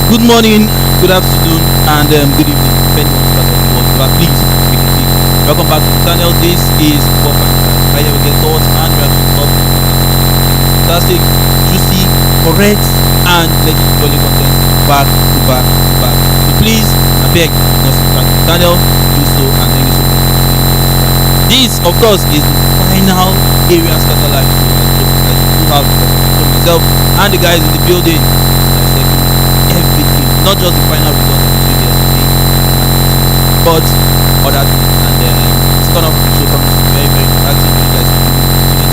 Good morning, good afternoon, and good evening, depending on the part of the world you are. Please make it big. Welcome back to the channel. This is Pop and Chat. Right here we get thoughts and reactions of fantastic, juicy, correct, and legendary content back to back to back. So please, I beg, not subscribe to the channel, do so, and thank you so much. This, of course, is the final area scatter live show. I do have myself and the guys in the building. Everything, not just the final result of the previous day, but other things. And it's gonna be so fun, very, very interactive. You guys can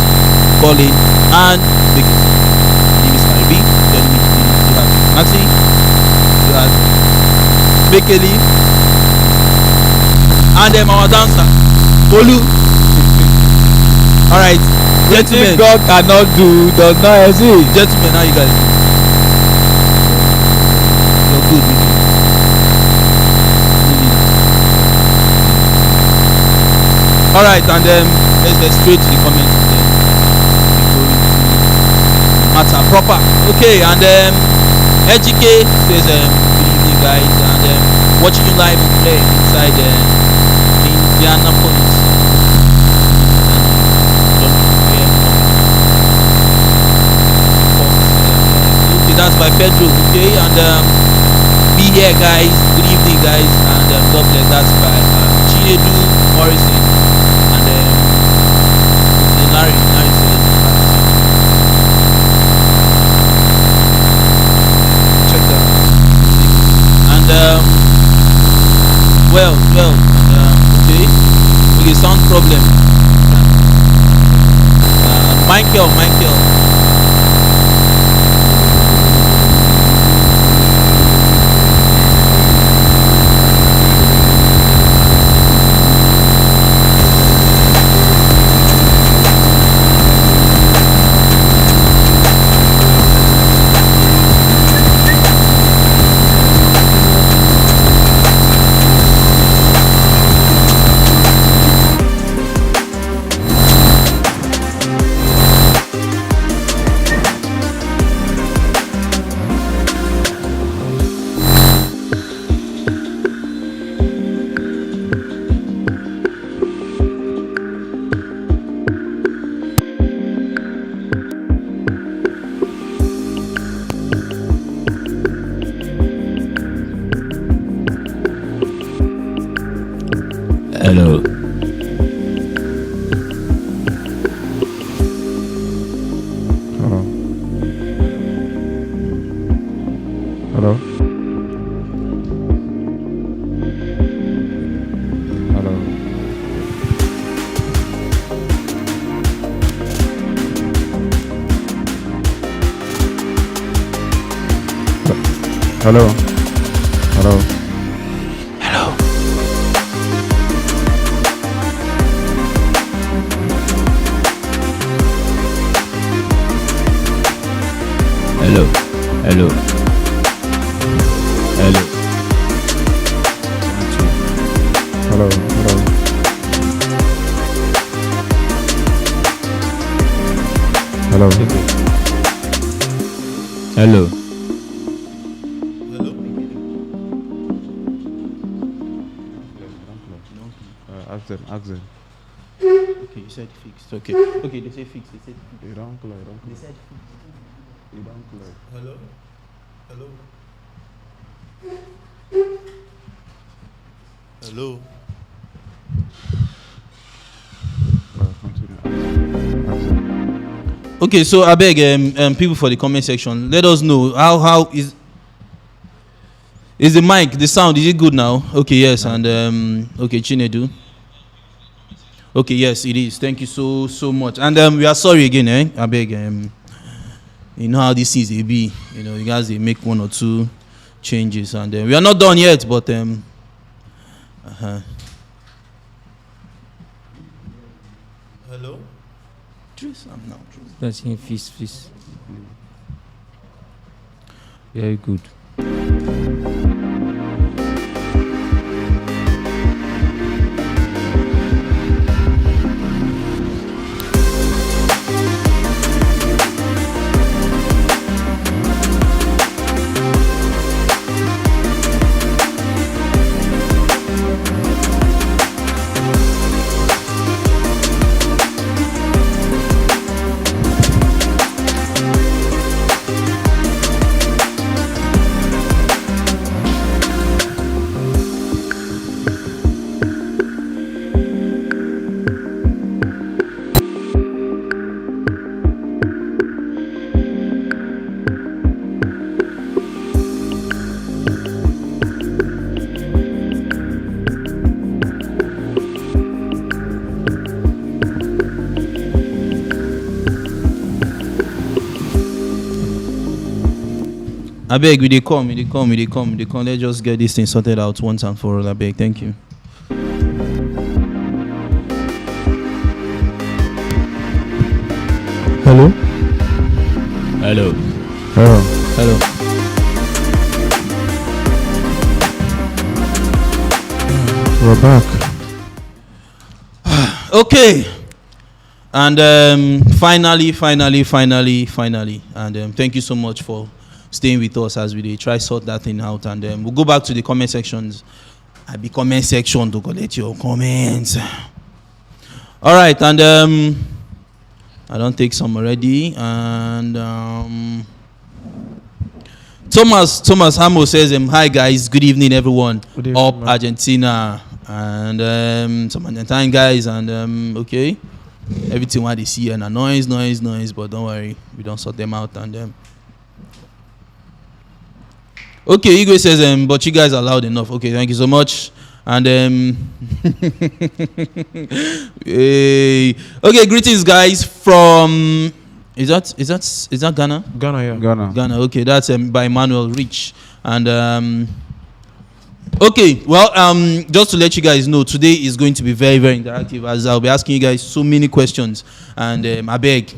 call in and make it. My name is Karibi. Then you have Jaxmaxy, you have Mekele, and our dancer, Olu. Alright, gentlemen. God cannot do, does not exist. Gentlemen, how you guys do? Good with you. All right, and let's get straight to the comments and then we go into matter proper. Okay, and EJK says good evening guys, and watching you live and play inside Indianapolis. Okay, that's by Pedro. Okay, and be here guys, good evening guys, and God bless. That's by Chinedu Morrison and Larry says check that and okay, sound problem. Michael Hello. Hello. Hello. Ask them. Okay, you said fixed. Okay, they say fixed. You don't close. They said fixed. You don't close. Hello. Okay, so I beg people for the comment section. Let us know how is the mic, the sound, is it good now? Okay, yes, and okay, Chinedu. Okay, yes, it is. Thank you so much. And we are sorry again, I beg. You know how this is, it be. You know, you guys they make one or two changes, and we are not done yet, but Hello. I'm now. That's him. Feast. Very good. I beg, we they come. Let's just get this thing sorted out once and for all. I beg, thank you. Hello? Hello. We're back. Okay. And finally. And thank you so much for staying with us as we try sort that thing out. And we'll go back to the comment sections. I be comment section to collect your comments. All right, and I don't take some already. And Thomas Hamo says, "Hi guys, good evening everyone. Good evening, Up man. Argentina and some Argentine guys and okay." Everything what they see and a noise, but don't worry, we don't sort them out and okay, Igwe says but you guys are loud enough. Okay, thank you so much. And okay, greetings guys from is that Ghana? Ghana, yeah. Ghana. Okay, that's by Emmanuel Rich. And okay, well, just to let you guys know, today is going to be very, very interactive as I'll be asking you guys so many questions. And I beg,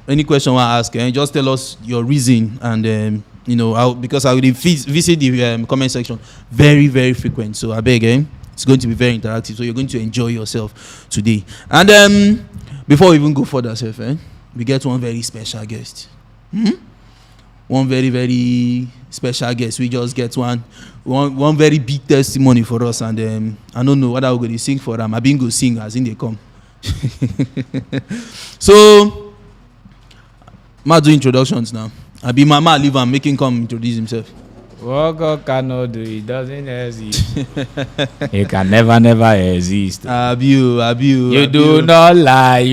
any question I want to ask, just tell us your reason. And you know, because I will visit the comment section very, very frequent. So I beg, it's going to be very interactive. So you're going to enjoy yourself today. And before we even go further, we get one very special guest. One very, very special guest. We just get one very big testimony for us. And I don't know what I'm going to sing for them. I've been going to sing as in they come. So, I'm do introductions now. I be Mama leave and make him come introduce himself. What God cannot do, it doesn't exist. It can never exist. You do not lie.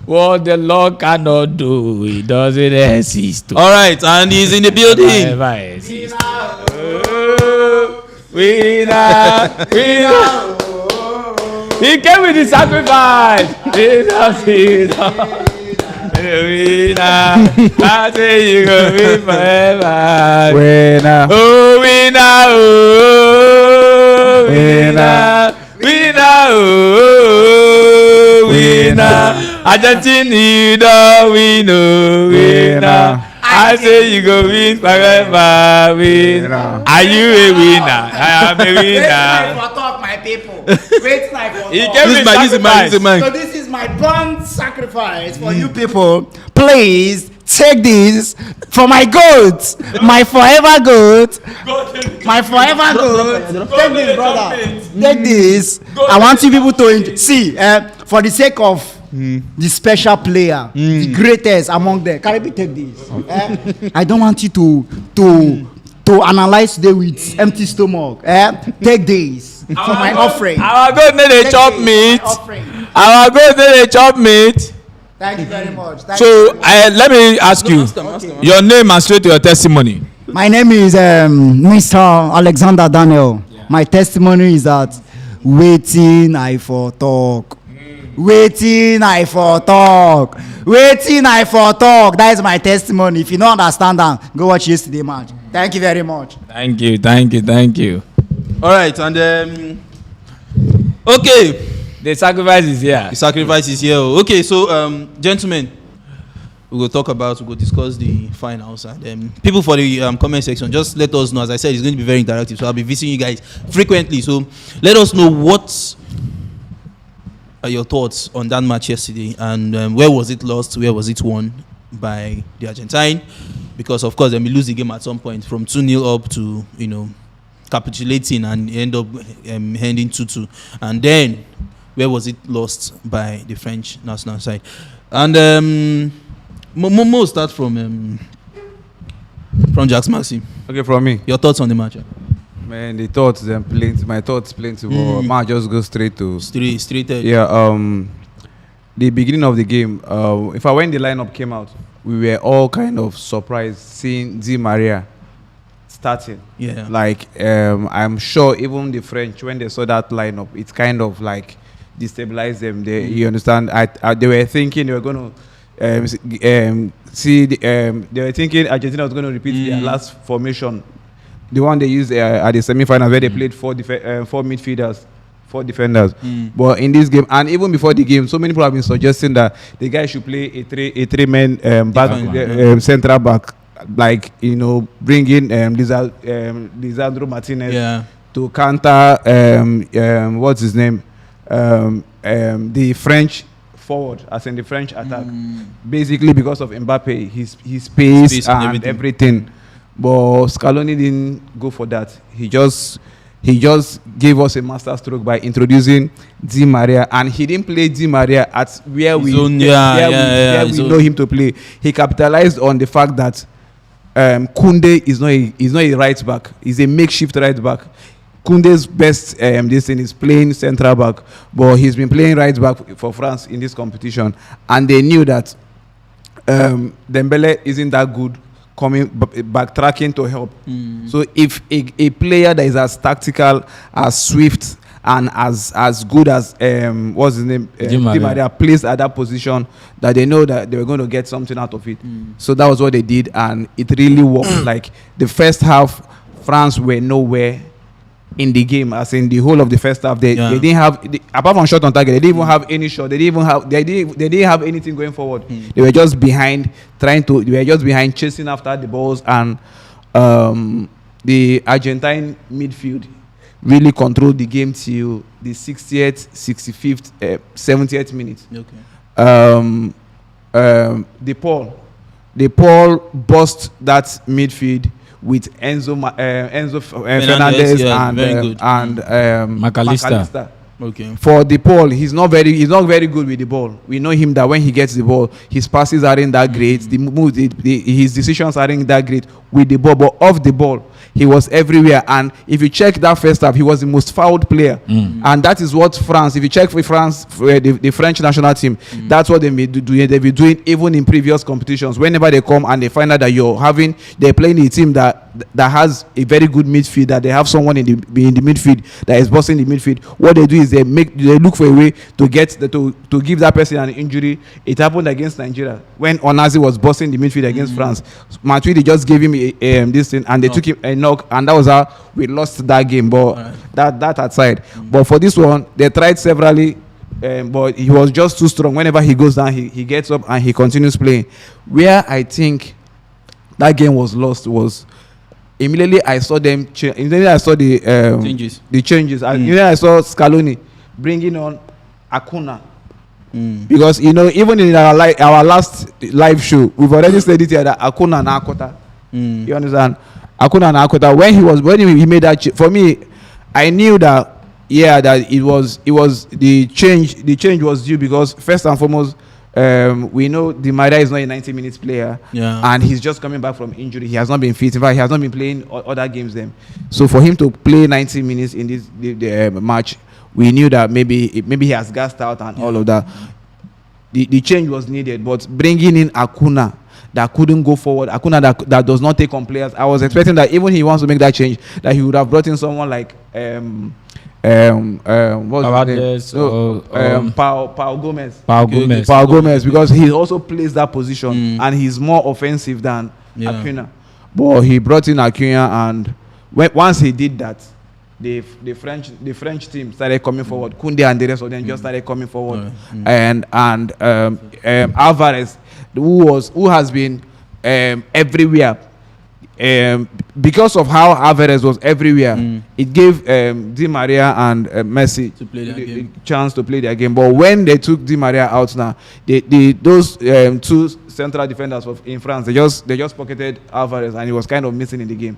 What the Lord cannot do, it doesn't exist. All right, and he's in the building. Never exist. Winner. He came with the sacrifice. Winner, I say you go win forever. Winner. Oh, winner, oh, winner. Argentina, you don't win, oh, winner. I say you go win forever, winner. Are you a winner? I am a winner. For talk, my people. Wait till I for talk. So this is my burnt sacrifice for you people. Please take this for my goat, my forever goat, my forever goat. Take this, brother. Take this. I want you people to see for the sake of the special player, the greatest among them. Karibi, take this. I don't want you to analyze today with empty stomach. Take this for my offering. Our God need a chop meat. Our God need a chop meat. Thank you very much. So let me ask you your name and straight to your testimony. My name is Mr. Alexander Daniel. Yeah. My testimony is that waiting I for talk. Waiting I for talk. That is my testimony. If you don't understand that, go watch yesterday match. Thank you very much. Thank you. All right, and okay. The sacrifice is here. Okay, so gentlemen, we will discuss the finals and people for the comment section. Just let us know. As I said, it's going to be very interactive, so I'll be visiting you guys frequently. So let us know what are your thoughts on that match yesterday, and where was it lost, where was it won by the Argentine? Because of course, we lose the game at some point from 2-0 up to capitulating and end up ending 2-2, and then where was it lost by the French national side? And Momo start from Jaxmaxy. Okay, from me. Your thoughts on the match? Man, my thoughts plenty. Man, just go straight to straight. Yeah. The beginning of the game. When the lineup came out, we were all kind of surprised seeing Di Maria starting. Yeah. Like I'm sure even the French, when they saw that lineup, it kind of like destabilized them. You understand? They were thinking they were going to see, they were thinking Argentina was going to repeat their last formation, the one they used at the semi-final where they played four midfielders, 4 defenders. But in this game, and even before the game, so many people have been suggesting that the guy should play a three-man back, central back, like, you know, bring in Lisandro Martinez to counter what's his name, the French forward, as in the French attack, basically because of Mbappe, his pace and everything. But Scaloni didn't go for that. He just gave us a master stroke by introducing Di Maria, and he didn't play Di Maria at where we know him to play. He capitalized on the fact that Koundé is not a right back. He's a makeshift right back. Koundé's best this thing is playing central back, but he's been playing right back for France in this competition, and they knew that Dembele isn't that good coming backtracking to help. So if a player that is as tactical, as swift, and as good as what's his name, Di Maria plays at that position, that they know that they were going to get something out of it. So that was what they did, and it really worked. Like the first half, France were nowhere in the game, as in the whole of the first half. They didn't have, apart from shot on target, they didn't even have any shot. They didn't have anything going forward. They were just behind, chasing after the balls, and the Argentine midfield really controlled the game till the 60th, 65th, 70th minute. The Paul bust that midfield with Enzo Fernandez and McAllister. Okay. For the ball, he's not very good with the ball. We know him that when he gets the ball, his passes aren't that great. The moves, his decisions aren't that great with the ball. But off the ball, he was everywhere. And if you check that first half, he was the most fouled player. And that is what France, if you check for France, for the French national team, that's what they've been doing even in previous competitions. Whenever they come and they find out that they're playing a team that has a very good midfield, that they have someone in the midfield that is bossing the midfield, what they do is they look for a way to give that person an injury. It happened against Nigeria when Onazi was bossing the midfield against France. Matuidi just gave him this thing, and they took him a knock, and that was how we lost that game. But that aside, but for this one, they tried severally, but he was just too strong. Whenever he goes down, he gets up and he continues playing. Where I think that game was lost was immediately I saw them. Immediately I saw the changes. Immediately I saw Scaloni bringing on Acuna. Because even in our last live show, we've already said it here that Acuna and Akota. You understand? Acuna and Akota. When he made that for me, I knew that that it was the change. The change was due because first and foremost, we know Di Maria is not a 90 minutes player, and he's just coming back from injury. He has not been fit. In fact, he has not been playing other games then. So for him to play 90 minutes in this match, we knew that maybe he has gassed out and all of that. The change was needed, but bringing in Acuna that couldn't go forward, Acuna that does not take on players, I was expecting that even he wants to make that change, that he would have brought in someone like Pau Gomez, because he also plays that position and he's more offensive than Acuna. But he brought in Acuna, and once he did that, the French team started coming forward. Koundé and the rest of them just started coming forward, and Alvarez, who has been everywhere. Because of how Alvarez was everywhere, it gave Di Maria and Messi the chance to play their game. But when they took Di Maria out now, those two central defenders in France, they just pocketed Alvarez, and he was kind of missing in the game.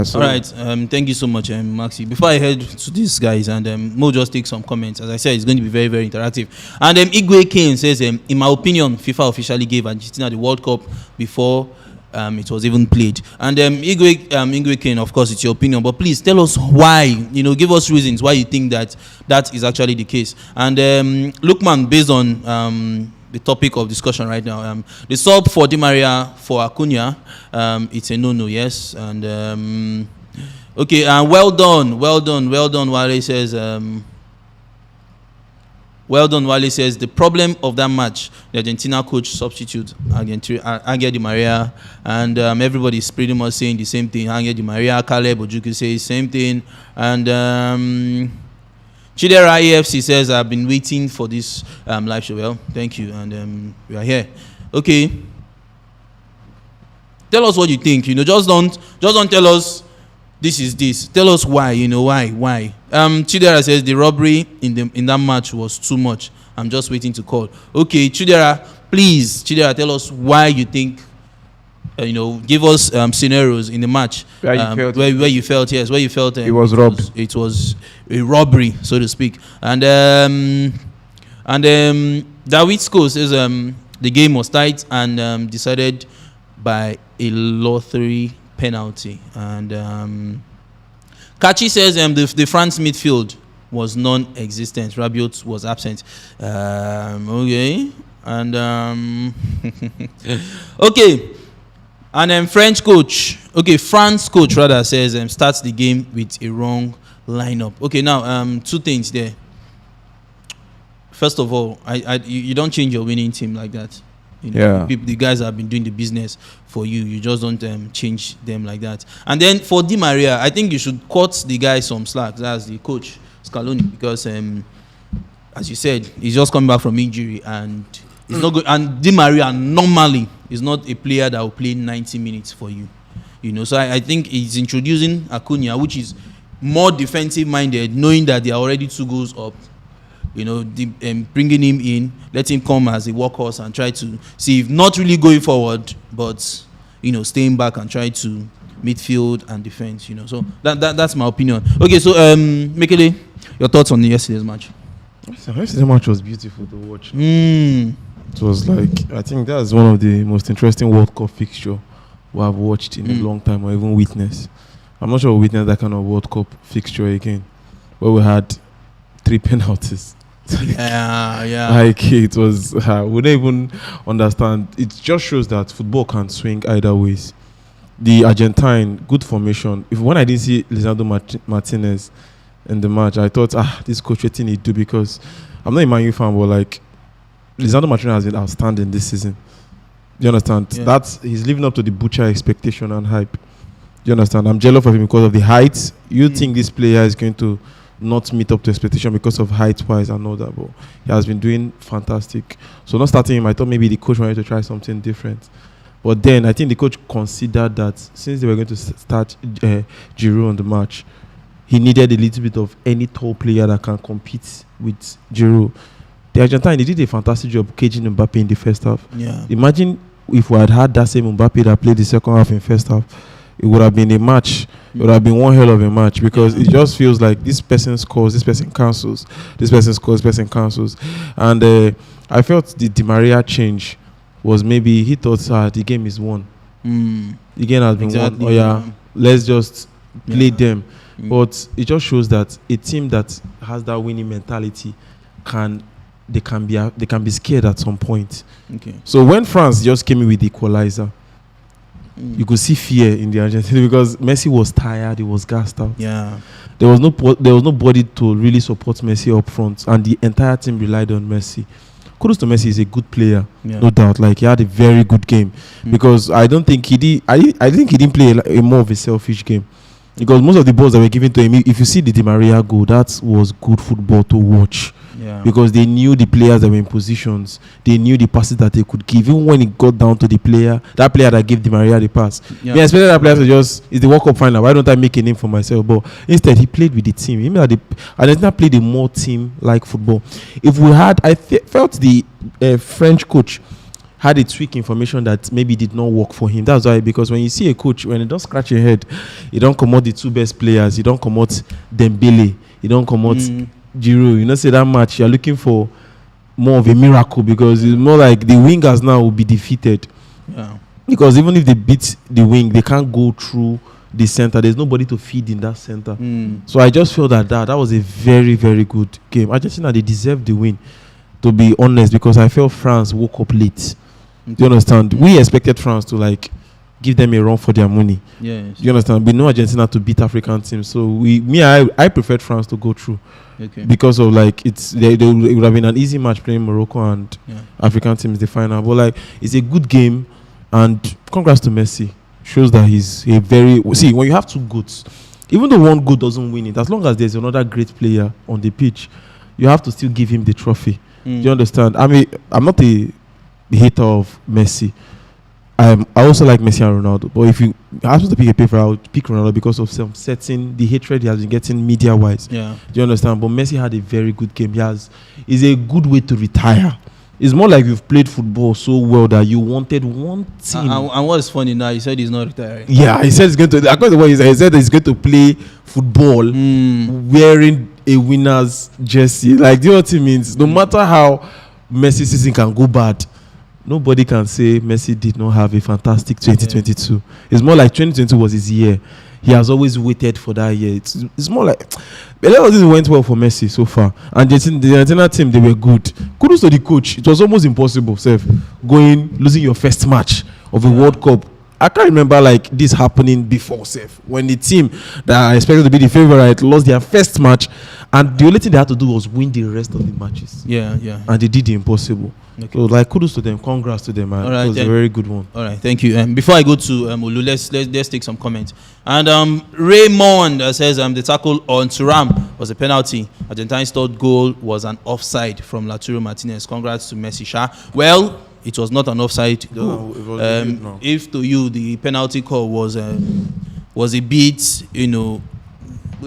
So. All right. Thank you so much, Maxi. Before I head to these guys, and Mo just take some comments. As I said, it's going to be very, very interactive. And Igwe Kane says, in my opinion, FIFA officially gave Argentina the World Cup before it was even played. And Igwe Kane, of course, it's your opinion, but please tell us why. Give us reasons why you think that is actually the case. And Lukman, based on the topic of discussion right now, the sub for Di Maria for Acuna, it's a no-no, yes. And okay, well done. Wale says, Well done, Wale says the problem of that match, the Argentina coach substitute Angel Di Maria, and everybody's pretty much saying the same thing. Angel Di Maria, Caleb Ojuku says the same thing, and Chidera AFC says I've been waiting for this live show. Well, thank you, and we are here. Okay, tell us what you think. Just don't tell us this is this. Tell us why. Why. Chidera says the robbery in that match was too much. I'm just waiting to call. Okay, Chidera, please, tell us why you think. Give us scenarios in the match where you felt it was robbed. It was a robbery, so to speak. And David Sko says the game was tight and decided by a lottery penalty. And Kachi says the France midfield was non-existent. Rabiot was absent. Okay, and okay. And then France coach rather says starts the game with a wrong lineup. Okay, now two things there. First of all, you don't change your winning team like that. The guys have been doing the business for you. You just don't change them like that. And then for Di Maria, I think you should cut the guy some slack. That's the coach Scaloni, because as you said, he's just coming back from injury and it's not good. And Di Maria normally is not a player that will play 90 minutes for you. So I think he's introducing Acuna, which is more defensive minded, knowing that they are already 2 goals up. Bringing him in, let him come as a workhorse and try to see if not really going forward, but staying back and try to midfield and defense. So that's my opinion. Okay, so Mekele, your thoughts on yesterday's match? Yesterday's match was beautiful to watch. It was like, I think that's one of the most interesting World Cup fixture we have watched in a long time, or even witnessed. I'm not sure we'll witness that kind of World Cup fixture again, where we had 3 penalties. Like it was, we don't even understand. It just shows that football can swing either ways. The Argentine, good formation. When I didn't see Lisandro Martinez in the match, I thought, this coach what he need to do, because I'm not a Man U fan, but like Lisandro Martinez has been outstanding this season. Do you understand? He's living up to the Butcher expectation and hype. Do you understand? I'm jealous of him because of the height. You think this player is going to not meet up to expectation because of height-wise and all that, but he has been doing fantastic. So not starting him, I thought maybe the coach wanted to try something different. But then I think the coach considered that since they were going to start Giroud on the match, he needed a little bit of any tall player that can compete with Giroud. The Argentine, they did a fantastic job caging Mbappe in the first half. Yeah. Imagine if we had that same Mbappe that played the second half in first half, it would have been a match. It would have been one hell of a match, because it just feels like this person scores, this person cancels, this person scores, this person cancels. And I felt the Di Maria change was maybe he thought the game is won. The game has been won. Let's just play them. But it just shows that a team that has that winning mentality can be scared at some point. Okay. So when France just came in with the equalizer, you could see fear in the Argentina, because Messi was tired, he was gassed out. Yeah, there was nobody to really support Messi up front, and the entire team relied on Messi. Kudos to Messi, he's a good player, no doubt. Like, he had a very good game, because I think he didn't play a more of a selfish game, because most of the balls that were given to him, if you see the Di Maria goal, that was good football to watch. Yeah. Because they knew the players that were in positions, they knew the passes that they could give. Even when it got down to that player that gave Di Maria the pass, I expected that player to it's the World Cup final. Why don't I make a name for myself? But instead, he played with the team. He made Argentina played a more team-like football. I felt the French coach had a tweak information that maybe did not work for him. That's why, because when you see a coach, when he don't scratch your head, he don't come out the 2 best players. He don't come out Dembele. He don't come out Giroud. Say that match, you're looking for more of a miracle, because it's more like the wingers now will be defeated. Yeah. Because even if they beat the wing, they can't go through the center. There's nobody to feed in that center. So I just feel that was a very, very good game. Argentina, they deserved the win, to be honest, because I felt France woke up late. Do you understand? We expected France to give them a run for their money. Yes. You understand? We know Argentina to beat African teams, so I preferred France to go through. Okay. Because of like it would have been an easy match playing Morocco and African teams the final. But like it's a good game, and congrats to Messi. Shows that he's a very when you have two goats, even though one goat doesn't win it, as long as there's another great player on the pitch, you have to still give him the trophy. Do you understand? I mean, I'm not a hater of Messi. I also like Messi and Ronaldo, but if you ask me to pick a paper, I would pick Ronaldo because of some certain the hatred he has been getting media-wise. Yeah. Do you understand? But Messi had a very good game. Is a good way to retire. It's more like you've played football so well that you wanted one team. And what's funny now, he said he's not retiring. Yeah, he said he's going to. According to what he said he's going to play football wearing a winner's jersey. Like, do you know what it means? No matter how Messi season can go bad, nobody can say Messi did not have a fantastic 2022. It's more like 2022 was his year. He has always waited for that year. It's more like a lot of things went well for Messi so far. And the Argentina team, they were good. Kudos to the coach. It was almost impossible, losing your first match of a World Cup. I can't remember like this happening before, when the team that I expected to be the favorite lost their first match, and the only thing they had to do was win the rest of the matches. Yeah. And they did the impossible. Okay. So like kudos to them, congrats to them, man. It was a very good one. All right, thank you. Before I go to Olu, let's take some comments. And Raymond says the tackle on Thuram was a penalty. Argentina's third goal was an offside from Lautaro Martinez. Congrats to Messi. Well, it was not an offside though. No. If to you the penalty call was a bit,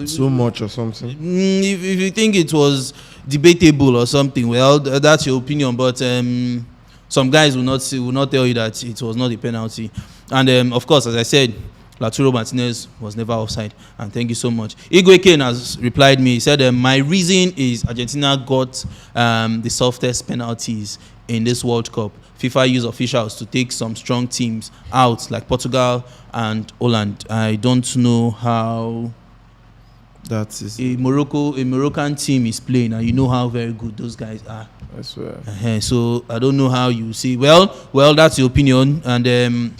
so much or something. If you think it was debatable or something, well, that's your opinion. But some guys will not tell you that it was not a penalty. And of course, as I said, Lautaro Martinez was never offside. And thank you so much. Igwe Kane has replied me. He said, my reason is Argentina got the softest penalties in this World Cup. FIFA used officials to take some strong teams out, like Portugal and Holland. I don't know how that is a Moroccan team is playing, and you know how very good those guys are. I swear. So I don't know how you see. Well, that's your opinion. And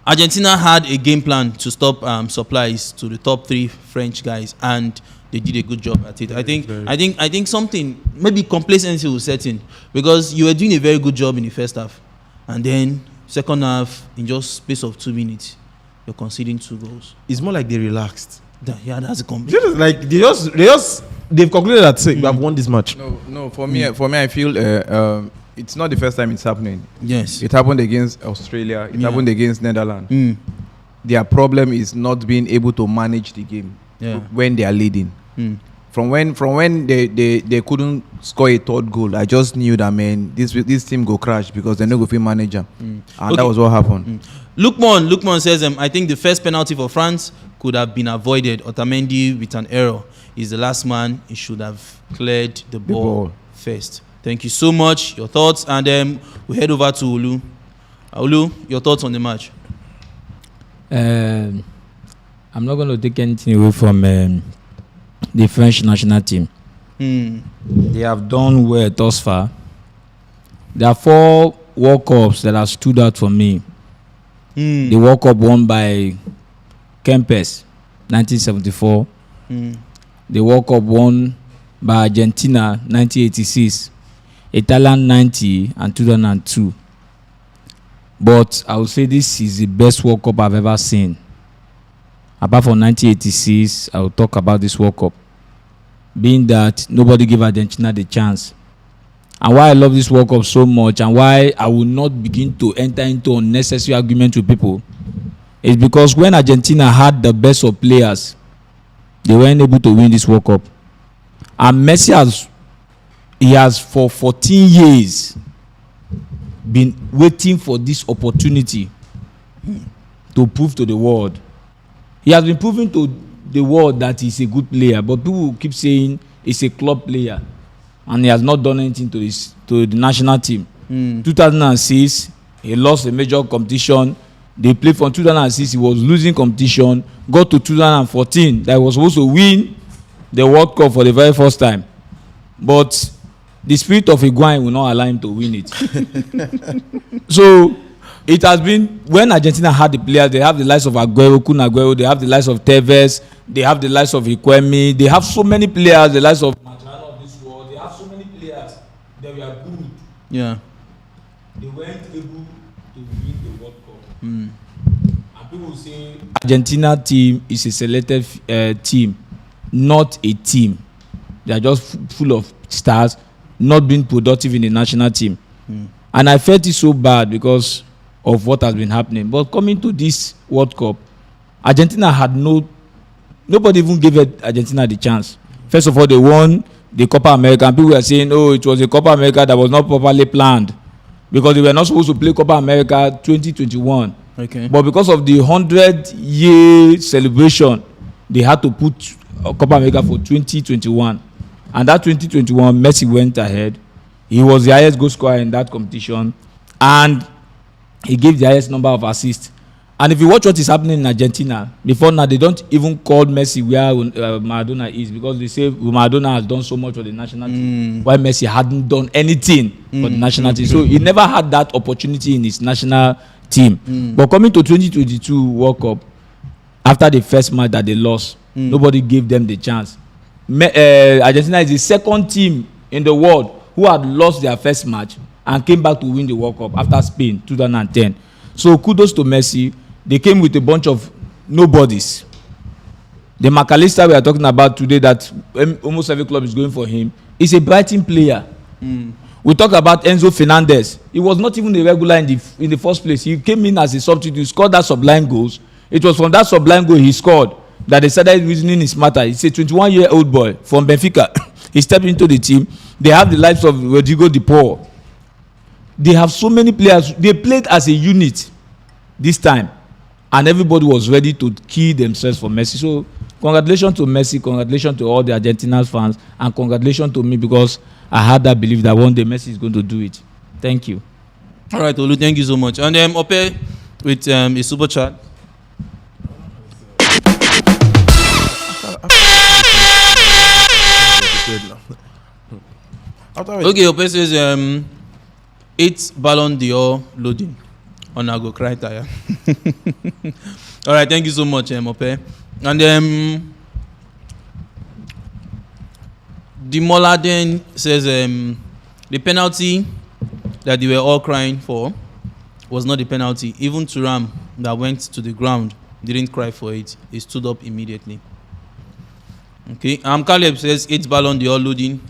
Argentina had a game plan to stop supplies to the top 3 French guys, and they did a good job at it. I think something, maybe complacency will set in, because you were doing a very good job in the first half, and then second half, in just space of 2 minutes, you're conceding 2 goals. It's more like they relaxed. That's a complaint. Like they've concluded that we have won this match. No. For me, I feel it's not the first time it's happening. Yes, it happened against Australia. It happened against Netherlands. Their problem is not being able to manage the game when they are leading. From when they couldn't score a third goal, I just knew that, man, this team go crash because they're not going to manage them. And that was what happened. Lukman says, I think the first penalty for France could have been avoided. Otamendi, with an error, is the last man. He should have cleared the ball first. Thank you so much. Your thoughts, and we head over to Olu. Olu, your thoughts on the match? I'm not going to take anything away from the French national team. They have done well thus far. There are 4 World Cups that have stood out for me. The World Cup won by Kempes, 1974. The World Cup won by Argentina, 1986. Italian, 90 and 2002. But I would say this is the best World Cup I've ever seen. Apart from 1986, I will talk about this World Cup, being that nobody gave Argentina the chance. And why I love this World Cup so much, and why I will not begin to enter into unnecessary argument with people, is because when Argentina had the best of players, they weren't able to win this World Cup. And Messi has for 14 years been waiting for this opportunity to prove to the world. He has been proving to the world that he's a good player, but people keep saying he's a club player, and he has not done anything to the national team. 2006, he lost a major competition. They played from 2006, he was losing competition. Got to 2014, that he was supposed to win the World Cup for the very first time. But the spirit of Higuain will not allow him to win it. So it has been when Argentina had the players, they have the likes of Aguero, Kun Aguero, they have the likes of Tevez, they have the likes of Iquemi, they have so many players, the likes of Macherano of this world, they have so many players that were good. Yeah. They weren't able to win the World Cup. And people say Argentina team is a selected team, not a team. They are just full of stars, not being productive in the national team. And I felt it so bad because of what has been happening. But coming to this World Cup, Argentina had nobody even gave Argentina the chance. First of all, they won the Copa America. And people were saying, oh, it was a Copa America that was not properly planned because they were not supposed to play Copa America 2021. Okay. But because of the 100-year celebration, they had to put Copa America for 2021. And that 2021, Messi went ahead. He was the highest goal scorer in that competition. And he gave the highest number of assists. And if you watch what is happening in Argentina, before now, they don't even call Messi where Maradona is because they say Maradona has done so much for the national team, while Messi hadn't done anything for the national team. So he never had that opportunity in his national team. But coming to 2022 World Cup, after the first match that they lost, nobody gave them the chance. Argentina is the second team in the world who had lost their first match and came back to win the World Cup after Spain 2010. So kudos to Messi. They came with a bunch of nobodies. The McAllister we are talking about today that almost every club is going for him is a Brighton player. We talk about Enzo Fernandez. He was not even a regular in the first place. He came in as a substitute, scored that sublime goals. It was from that sublime goal he scored that they started reasoning his matter. He's a 21-year-old boy from Benfica. He stepped into the team. They have the lives of Rodrigo de Paul. They have so many players. They played as a unit this time. And everybody was ready to kill themselves for Messi. So congratulations to Messi. Congratulations to all the Argentina fans. And congratulations to me because I had that belief that one day Messi is going to do it. Thank you. All right, Olu, thank you so much. And Ope with a super chat. Okay, Ope says 8 Ballon d'Or loading on Ago Criteria. All right, thank you so much, Ope. And the Moladen says the penalty that they were all crying for was not the penalty. Even Thuram that went to the ground didn't cry for it. He stood up immediately. Okay, Caleb says 8 Ballon d'Or loading.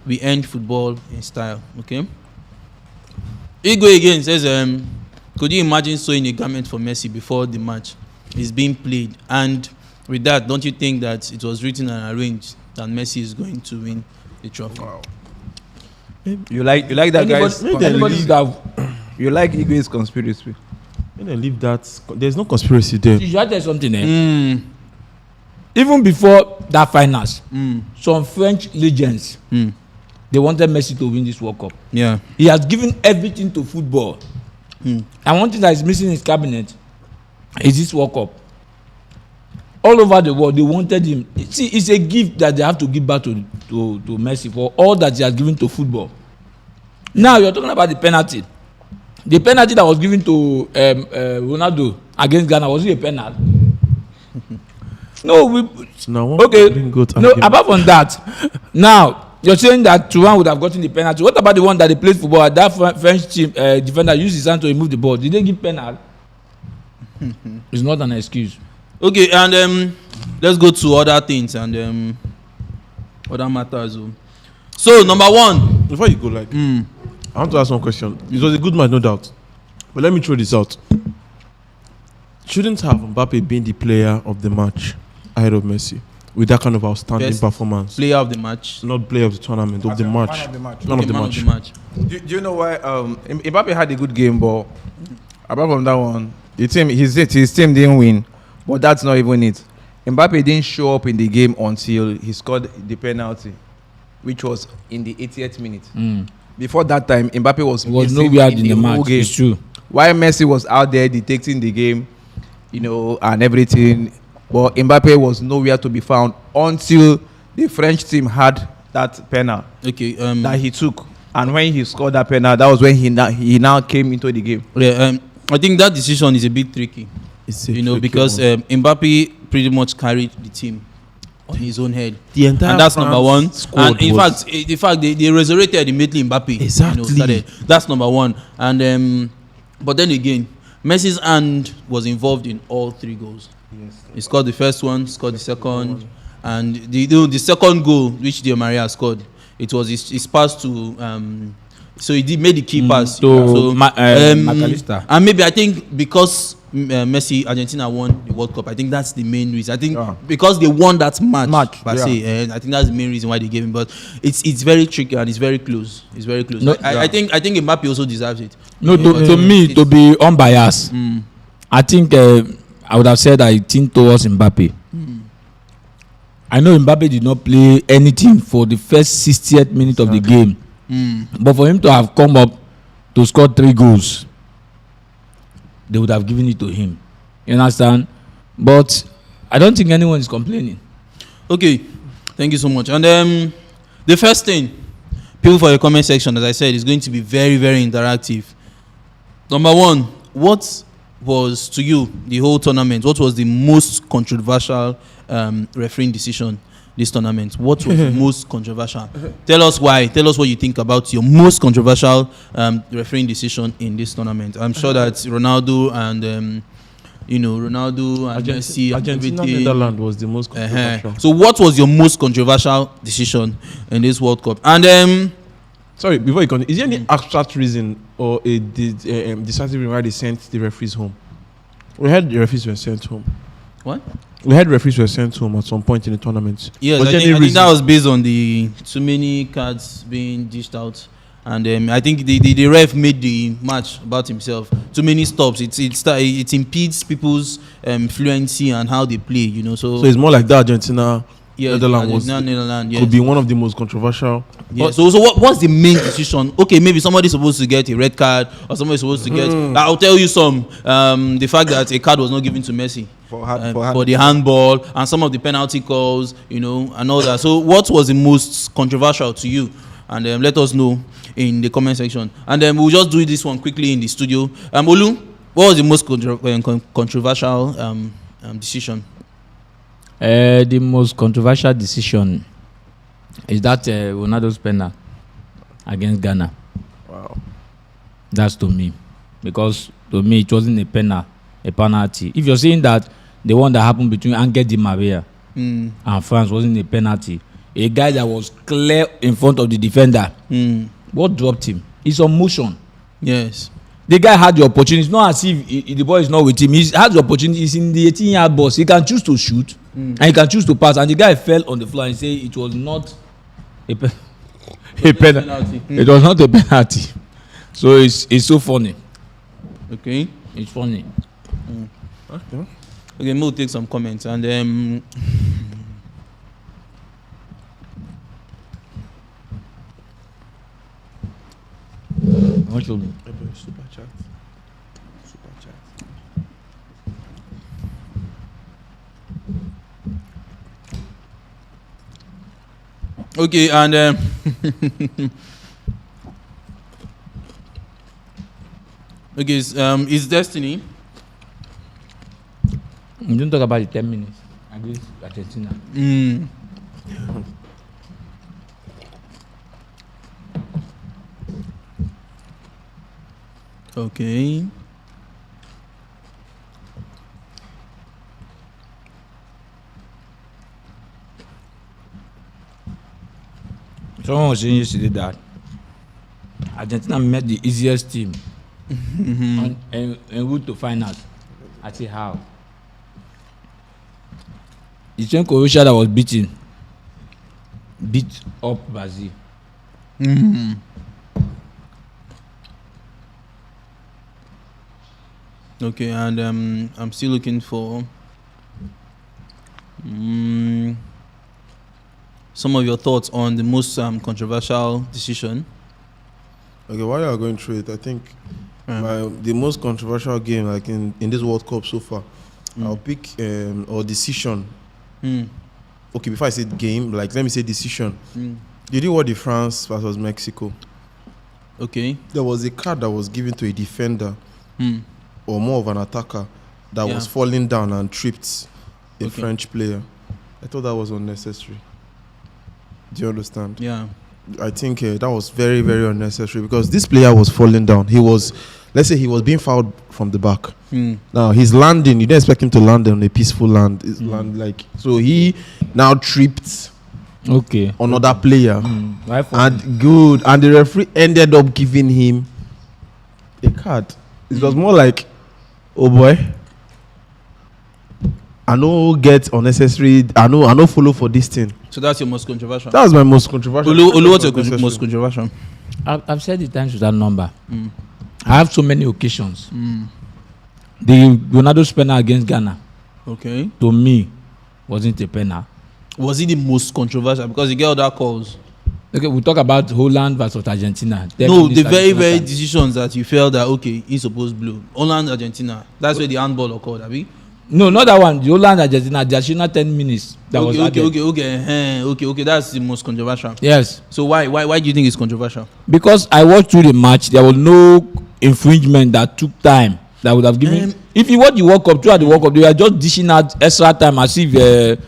We end football in style. Okay. Igwe again says could you imagine sewing a garment for Messi before the match is being played? And with that, don't you think that it was written and arranged that Messi is going to win the trophy? Wow. You like that, guys? You like Igwe's conspiracy? When they leave that, there's no conspiracy there. You tell something, Even before that finals, some French legends, they wanted Messi to win this World Cup. Yeah. He has given everything to football. And one thing that is missing in his cabinet is this World Cup. All over the world, they wanted him. See, it's a gift that they have to give back to Messi for all that he has given to football. Now, you're talking about the penalty. The penalty that was given to Ronaldo against Ghana, was it a penalty? No, apart from that, now, you're saying that Thuram would have gotten the penalty. What about the one that they played football at that French team defender used his hand to remove the ball? Did they give penalty? It's not an excuse. Okay, and let's go to other things and other matters. So, number one. Before you go, I want to ask one question. It was a good match, no doubt. But let me throw this out. Shouldn't have Mbappe been the player of the match ahead of Messi? With that kind of outstanding performance. Player of the match. Not player of the tournament, of the match. Man of the match. Do you know why Mbappe had a good game, but apart from that one, his team didn't win. But that's not even it. Mbappe didn't show up in the game until he scored the penalty, which was in the 80th minute. Before that time, Mbappe was nowhere in the match. Game. It's true. While Messi was out there dictating the game, and everything. But Mbappe was nowhere to be found until the French team had that penalty that he took. And when he scored that penalty, that was when he now came into the game. Yeah, I think that decision is a bit tricky. Because Mbappe pretty much carried the team on his own head. The entire and that's number one. And in fact, they resurrected immediately Mbappe. Exactly. That's number one. And but then again, Messi's hand was involved in all 3 goals. Yes. He scored the first one, scored the second, and the second goal which Di Maria scored, it was his pass to. So he made the key pass. McAllister. And maybe I think because Argentina won the World Cup, I think that's the main reason. I think because they won that match per se, I think that's the main reason why they gave him. But it's very tricky and it's very close. It's very close. No, I think Mbappe also deserves it. No, to me, to be unbiased, I think I would have said I think towards Mbappe. I know Mbappe did not play anything for the first 60th minute of the game. But for him to have come up to score 3 goals, they would have given it to him. You understand? But I don't think anyone is complaining. Okay, thank you so much. And the first thing, people for your comment section, as I said, is going to be very, very interactive. Number one, what was to you the whole tournament? What was the most controversial refereeing decision this tournament? What was the most controversial? Tell us why. Tell us what you think about your most controversial refereeing decision in this tournament. I'm sure that Ronaldo and Messi, Argentina Netherlands was the most controversial. So what was your most controversial decision in this World Cup? And sorry, before you continue, is there any abstract reason or a decisive reason why they sent the referees home? We heard the referees were sent home. What? We had referees were sent home at some point in the tournament. Yes, I think that was based on the too many cards being dished out, and I think the ref made the match about himself. Too many stops. It impedes people's fluency and how they play. So it's more like that. Argentina, Netherlands could be one of the most controversial. Yeah. So what's the main decision? Okay, maybe somebody's supposed to get a red card, or somebody's supposed to get. I'll tell you some. The fact that a card was not given to Messi. For the handball and some of the penalty calls, and all that. So, what was the most controversial to you? And let us know in the comment section. And then we'll just do this one quickly in the studio. Olu, what was the most controversial decision? The most controversial decision is that Ronaldo's penalty against Ghana. Wow. That's to me, because to me it wasn't a penalty. If you're saying that the one that happened between Angel Di Maria and France wasn't a penalty, a guy that was clear in front of the defender, what dropped him? It's on motion. Yes. The guy had the opportunity. It's not as if the ball is not with him. He had the opportunity. He's in the 18-yard box. He can choose to shoot and he can choose to pass. And the guy fell on the floor and said it was not a penalty. It was not a penalty. So it's so funny. Okay. It's funny. Okay, we'll take some comments and what should we? Super chat. Okay, and okay, it's Destiny. We don't talk about the 10 minutes against Argentina. Okay. Someone was saying yesterday that Argentina met the easiest team en route to finals. I say how? The same Croatia that was beat up Brazil. Okay, and I'm still looking for some of your thoughts on the most controversial decision. Okay, while you are going through it, I think the most controversial game, like in this World Cup so far, I'll pick or decision. Okay, before I say game, like let me say decision. Did you watch the France versus Mexico? Okay. There was a card that was given to a defender or more of an attacker that was falling down and tripped a French player. I thought that was unnecessary. Do you understand? Yeah. I think that was very, very unnecessary because this player was falling down. He was, let's say, he was being fouled from the back. Now he's landing. You didn't expect him to land on a peaceful land. So he now tripped. Another player. And good. And the referee ended up giving him a card. It was more like, oh boy, I know get unnecessary. I know follow for this thing. So that's your most controversial. That's my most controversial. Olu, what's your most controversial? I've said it times with that number. I have so many occasions. The Ronaldo's penalty against Ghana. To me, wasn't a penalty. Was it the most controversial? Because you get other calls. We talk about Holland versus Argentina. No, the very, very decisions that you felt that he's supposed blue. Holland, Argentina. That's where the handball occurred, Abi. No, not that one. The Holland, Argentina, the additional 10 minutes. Okay. That's the most controversial. Yes. So why do you think it's controversial? Because I watched through the match. There was no infringement that took time. That would have given. If you watch the World Cup, throughout the World Cup, they were just dishing out extra time as if.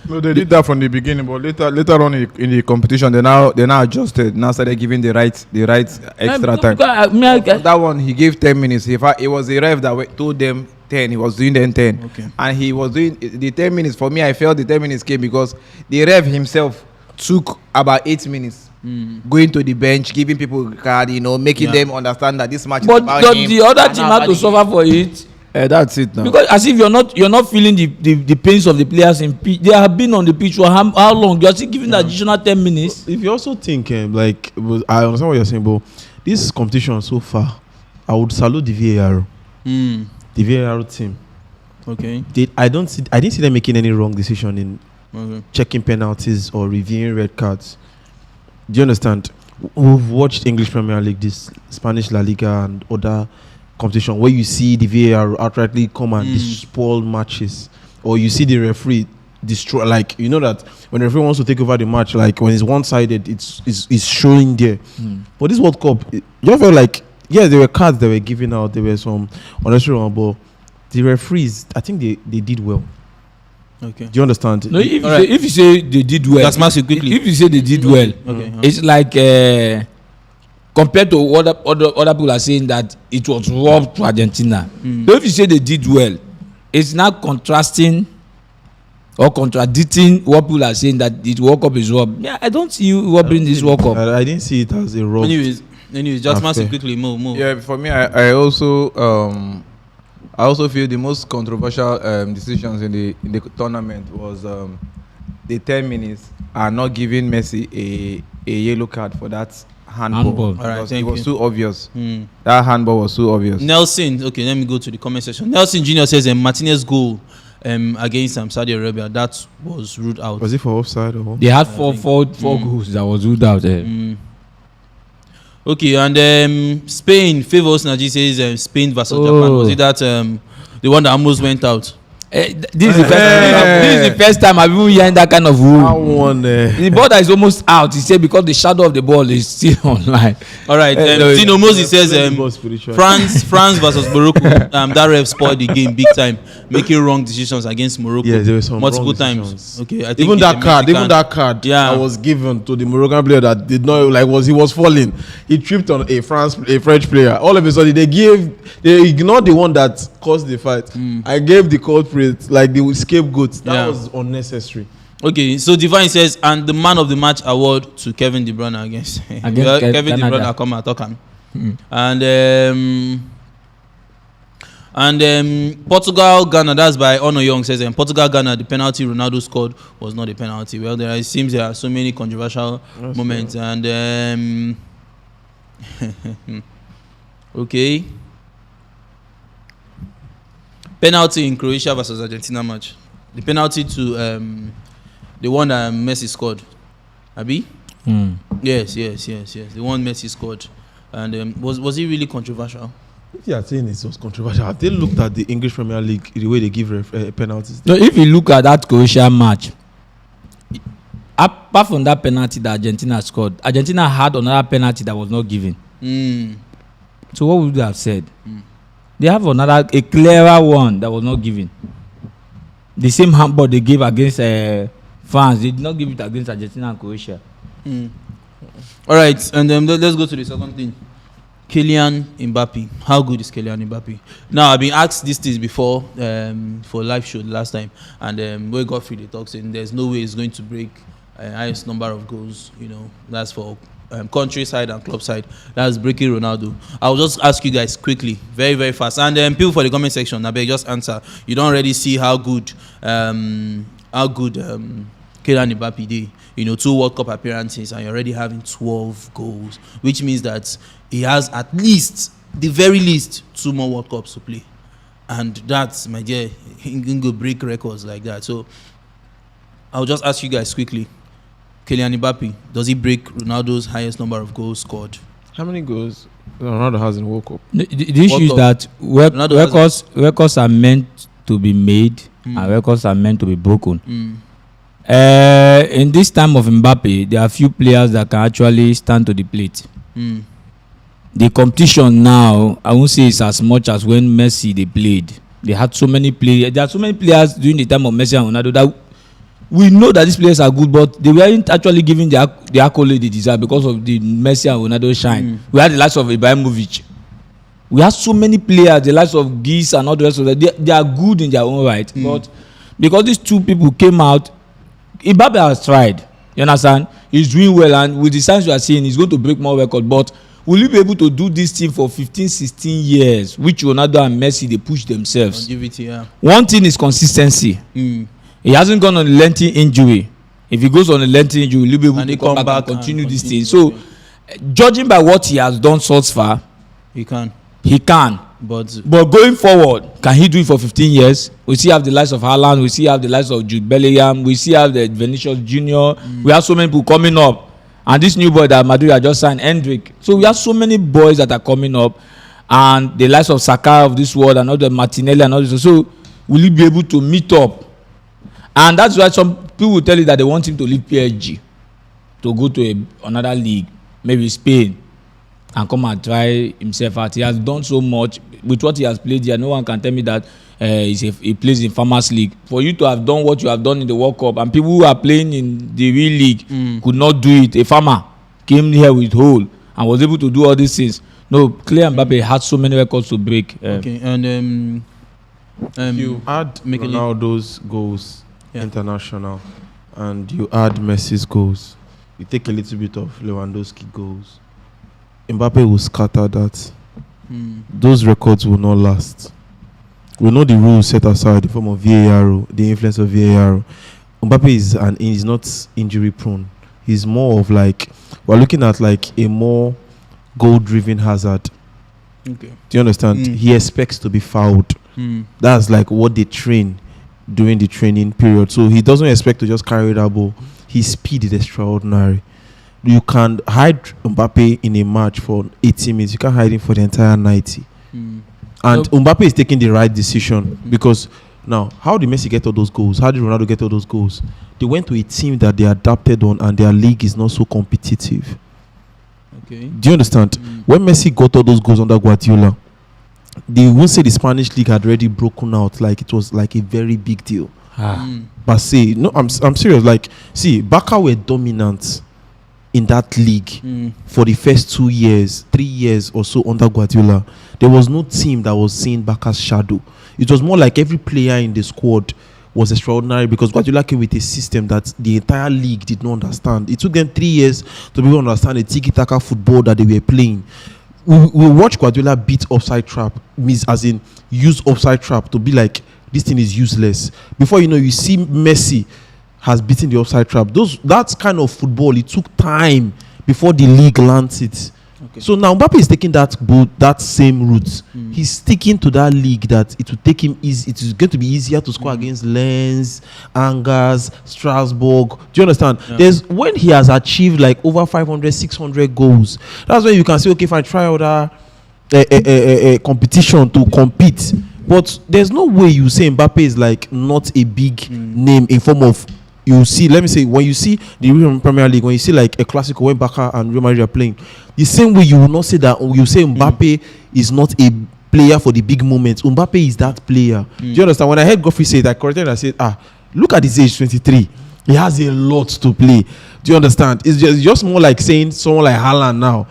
No, they did that from the beginning, but later on in the competition, they now adjusted. Now started giving the right extra time. That one he gave 10 minutes. It was the ref that told them 10. He was doing them 10, and he was doing the 10 minutes. For me, I felt the 10 minutes came because the ref himself took about 8 minutes. Going to the bench, giving people card, making them understand that this match is about him. But the other team had to suffer for it. That's it now. Because as if you're not feeling the pains of the players in pitch. They have been on the pitch for how long? You're still giving the additional 10 minutes. If you also think I understand what you're saying, but this competition so far, I would salute the VAR. The VAR team. I didn't see them making any wrong decision in checking penalties or reviewing red cards. Do you understand? We've watched English Premier League, this Spanish La Liga and other competition where you see the VAR outrightly come and spoil matches, or you see the referee destroy. Like, you know that when the referee wants to take over the match, like when it's one-sided, it's showing there. But this World Cup, you felt like there were cards that were given out, there were some unnecessary ones, but the referees, I think they did well. Do you understand? No, if you say they did well, Jaxmaxy quickly. If you say they did well, it's like compared to what other people are saying that it was robbed to Argentina. So if you say they did well, it's not contrasting or contradicting what people are saying that the World Cup is robbed. Yeah, I don't see you robbing this World Cup. I didn't see it as a rob. Anyways, Jaxmaxy quickly move. Yeah, for me, I also feel the most controversial decisions in the tournament was the 10 minutes are not giving Messi a yellow card for that handball. All right, it was too obvious. That handball was too obvious. Nelson, okay, let me go to the comment section. Nelson Jr. says Martinez goal against Saudi Arabia, that was ruled out. Was it for offside or what? They had four goals that was ruled out. Okay, and Spain favors Nigeria says Spain versus Japan. Was it that the one that almost went out? This is the first time I've even heard that kind of rule. The ball that is almost out, he said, because the shadow of the ball is still online. All right, Tino Moses says France versus Morocco. That ref spoiled the game big time, making wrong decisions against Morocco. Yeah, there were some multiple wrong times. Decisions. Okay, I think even that card that was given to the Moroccan player that did not he was falling. He tripped on a French player. All of a sudden they ignored the one that caused the fight. I gave the culprit like the scapegoat. That was unnecessary. Okay, so Divine says, and the man of the match award to Kevin De Bruyne against Kevin De Bruyne come and talk and Portugal Ghana, that's by Ono Young, says Portugal Ghana, the penalty Ronaldo scored was not a penalty. Well, it seems there are so many controversial moments and okay. Penalty in Croatia versus Argentina match. The penalty to the one that Messi scored. Abi? Yes. The one Messi scored. And was it really controversial? If you are saying it was controversial, have they looked at the English Premier League, the way they give penalties? No, if you look at that Croatia match, apart from that penalty that Argentina scored, Argentina had another penalty that was not given. So what would you have said? They have a clearer one that was not given. The same handball they gave against France, they did not give it against Argentina and Croatia. All right, and let's go to the second thing. Kylian Mbappe. How good is Kylian Mbappe? Now, I've been asked these things before for live show last time, and we got through the talks, and there's no way it's going to break highest number of goals. That's for country side and club side. That's breaking Ronaldo. I'll just ask you guys quickly, very, very fast. And people for the comment section, I beg just answer. You don't already see how good Kylian Mbappe did. 2 World Cup appearances, and you're already having 12 goals, which means that he has at least, the very least, 2 more World Cups to play. And that's, my dear, he can go break records like that. So I'll just ask you guys quickly. Kylian Mbappe, does he break Ronaldo's highest number of goals scored? How many goals Ronaldo has in World Cup? The issue is that records are meant to be made and records are meant to be broken. In this time of Mbappe, there are few players that can actually stand to the plate. The competition now, I won't say it's as much as when Messi they played. They had so many players. There are so many players during the time of Messi and Ronaldo that we know that these players are good, but they weren't actually given the accolade they deserve because of the Messi and Ronaldo shine. We had the likes of Ibrahimovic. We have so many players, the likes of Geese and all the rest of them. They are good in their own right, but because these two people came out, Mbappe has tried. You understand? He's doing well, and with the signs we are seeing, he's going to break more records. But will he be able to do this thing for 15, 16 years, which Ronaldo and Messi, they push themselves? Longevity, yeah. One thing is consistency. He hasn't gone on a lengthy injury. If he goes on a lengthy injury, will he be able to come back and continue this thing? So, judging by what he has done so far, he can. But going forward, can he do it for 15 years? We still have the likes of Haaland. We still have the likes of Jude Bellingham. We still have the Vinicius Junior. We have so many people coming up. And this new boy that Madrid just signed, Hendrick. So we have so many boys that are coming up. And the likes of Saka of this world and all the Martinelli and all this. So will he be able to meet up? And that's why some people will tell you that they want him to leave PSG to go to another league, maybe Spain, and come and try himself out. He has done so much with what he has played here. No one can tell me that he plays in Farmers League. For you to have done what you have done in the World Cup, and people who are playing in the real league could not do it. A farmer came here with whole and was able to do all these things. No, Kylian Mbappe had so many records to break. Okay, and you add Ronaldo's goals international, and you add Messi's goals. You take a little bit of Lewandowski goals. Mbappe will scatter that. Those records will not last. We know the rules set aside, the form of VAR, the influence of VAR. Mbappe is not injury prone. He's more of like, we're looking at like a more goal-driven hazard. Okay. Do you understand? He expects to be fouled. That's like what they train during the training period. So he doesn't expect to just carry that ball. His speed is extraordinary. You can hide Mbappe in a match for 80 minutes. You can't hide him for the entire 90. And Mbappe is taking the right decision because now, how did Messi get all those goals? How did Ronaldo get all those goals? They went to a team that they adapted on, and their league is not so competitive. Okay. Do you understand? When Messi got all those goals under Guardiola, they won't say the Spanish league had already broken out, like it was like a very big deal. But see, no, I'm serious. Like, see, Barca were dominant in that league for the first 2 years, 3 years or so under Guardiola. There was no team that was seeing Barca's shadow. It was more like every player in the squad was extraordinary because Guardiola came with a system that the entire league did not understand. It took them 3 years to be able to understand the tiki-taka football that they were playing. We watch Guardiola beat offside trap, means as in use offside trap to be like, this thing is useless. Before you know, you see Messi has beaten the offside trap. That kind of football, it took time before the league lands it. Okay. So now Mbappe is taking that same route. He's sticking to that league that it will take him easy. It is going to be easier to score against Lens, Angers, Strasbourg. Do you understand? Yeah. There's when he has achieved like over 500, 600 goals. That's when you can say, okay, if I try other competition to compete. But there's no way you say Mbappe is like not a big name in form of. You see, let me say, when you see the Premier League, when you see like a Classico when Barca and Real Madrid are playing, the same way you will not say that, you say Mbappe is not a player for the big moments. Mbappe is that player. Do you understand? When I heard Godfrey say that, correctly, I said, look at his age, 23. He has a lot to play. Do you understand? It's just more like saying someone like Haaland now.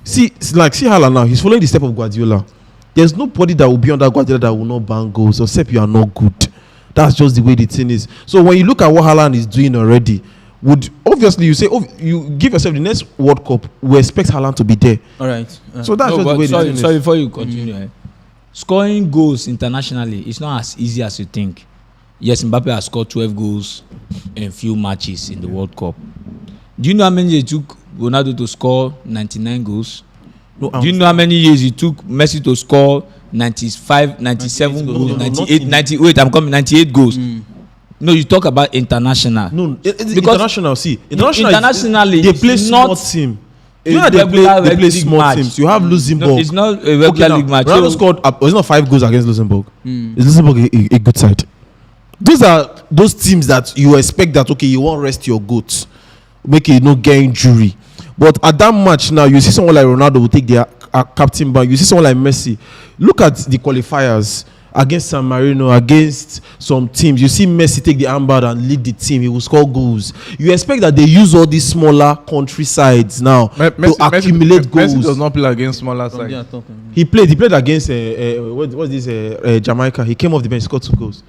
See Haaland now. He's following the step of Guardiola. There's nobody that will be under Guardiola that will not bang goals, except you are not good. That's just the way the thing is. So when you look at what Haaland is doing already, obviously you say, you give yourself the next World Cup, we expect Haaland to be there. All right. So that's just the way the thing is. Sorry, before you continue, scoring goals internationally is not as easy as you think. Yes, Mbappe has scored 12 goals in a few matches in the World Cup. Do you know how many years it took Ronaldo to score 99 goals? No, do you know how many years it took Messi to score 95, 97 goals, 98, 98? I'm coming 98 goals. No, you talk about international. No, because international. See, internationally, they play small team. You know they play small teams. You have Luxembourg. No, it's not a regular league match. Ronaldo scored. It's not 5 goals against Luxembourg. Is Luxembourg a good side? Those are those teams that you expect that you won't rest your goats, make it not get injury. But at that match now, you see someone like Ronaldo will take their captain back. You see someone like Messi. Look at the qualifiers against San Marino, against some teams. You see Messi take the armband and lead the team. He will score goals. You expect that they use all these smaller countrysides now to accumulate goals. Messi does not play against smaller sides. He played against what's this Jamaica. He came off the bench, scored 2 goals.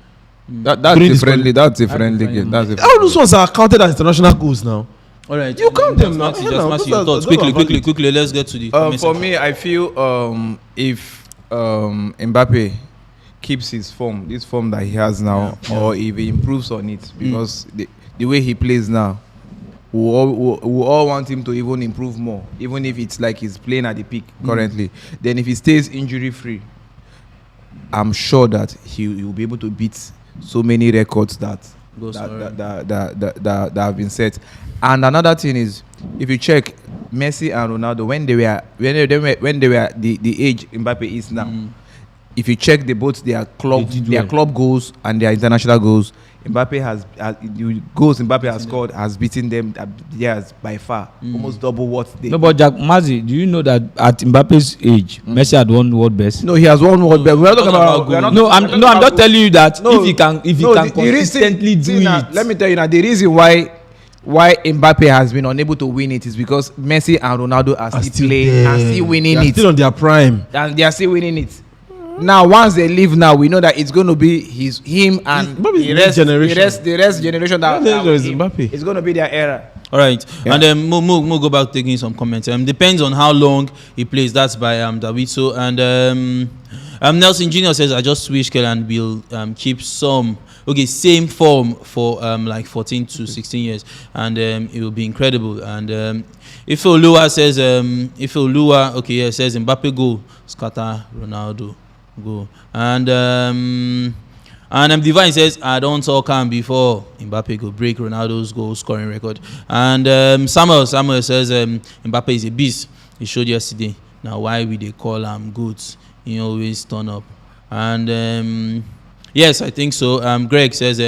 That's a friendly game. All those ones are counted as international goals now. All right, you count them now. Your thoughts quickly. Let's get to the. For me, I feel if Mbappe keeps his form, this form that he has now, or if he improves on it, because the way he plays now, we all want him to even improve more, even if it's like he's playing at the peak currently. Then if he stays injury free, I'm sure that he will be able to beat so many records that have been set. And another thing is, if you check Messi and Ronaldo when they were the age Mbappe is now, if you check their club goals and their international goals, Mbappe has goals Mbappe has scored has beaten them by far, almost double what they. No, but Jaxmaxy, do you know that at Mbappe's age, Messi had won world best? No, he has won world best. We're not talking about. I'm just telling you that if he can consistently do it. Let me tell you now, the reason why Mbappe has been unable to win it is because Messi and Ronaldo are still playing and still winning it. Still on their prime. And they are still winning it. Now, once they leave now, we know that it's going to be him and the rest generation that is Mbappe. It's going to be their era. All right, and then we'll go back taking some comments. Depends on how long he plays. That's by David. So and Nelson Jr. says, I just wish Kellan will keep same form for like 14 to 16 years, and it will be incredible. And if Olua says says Mbappe go, scatter Ronaldo go, and Divine says I don't talk him before Mbappe go break Ronaldo's goal scoring record. And Samuel says Mbappe is a beast. He showed yesterday. Now why will they call him goods? He always turn up. And yes, I think so. Greg says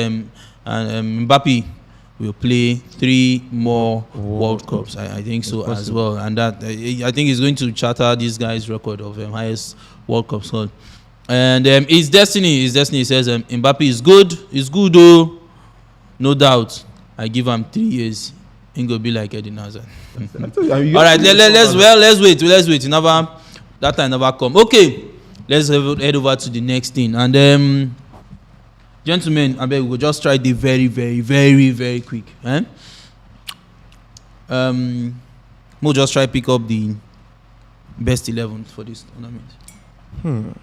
Mbappe will play 3 more World Cups. I think so as well. And that I think he's going to shatter this guy's record of highest World Cup score. And his destiny says Mbappe is good. He's good though, no doubt. I give him 3 years. He gonna be like Eddie Hazard. All right, let's wait. That time never come. Okay, let's head over to the next thing. And gentlemen, I beg we'll just try the very, very, very, very quick. We'll just try pick up the best 11 for this tournament.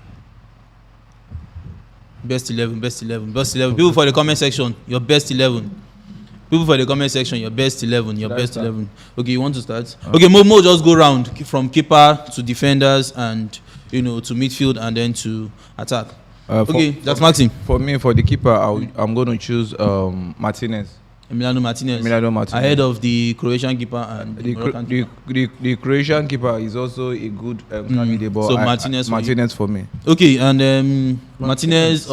Best 11. People for the comment section, your best 11. People for the comment section, your best 11. Okay, you want to start? Okay, Mo just go round from keeper to defenders and to midfield and then to attack. Okay, that's Maxim. For me, for the keeper, I'm going to choose Martinez. Emiliano Martinez. Ahead of the Croatian keeper and the Croatian keeper is also a good candidate. So Martinez for me. Okay, and Martinez.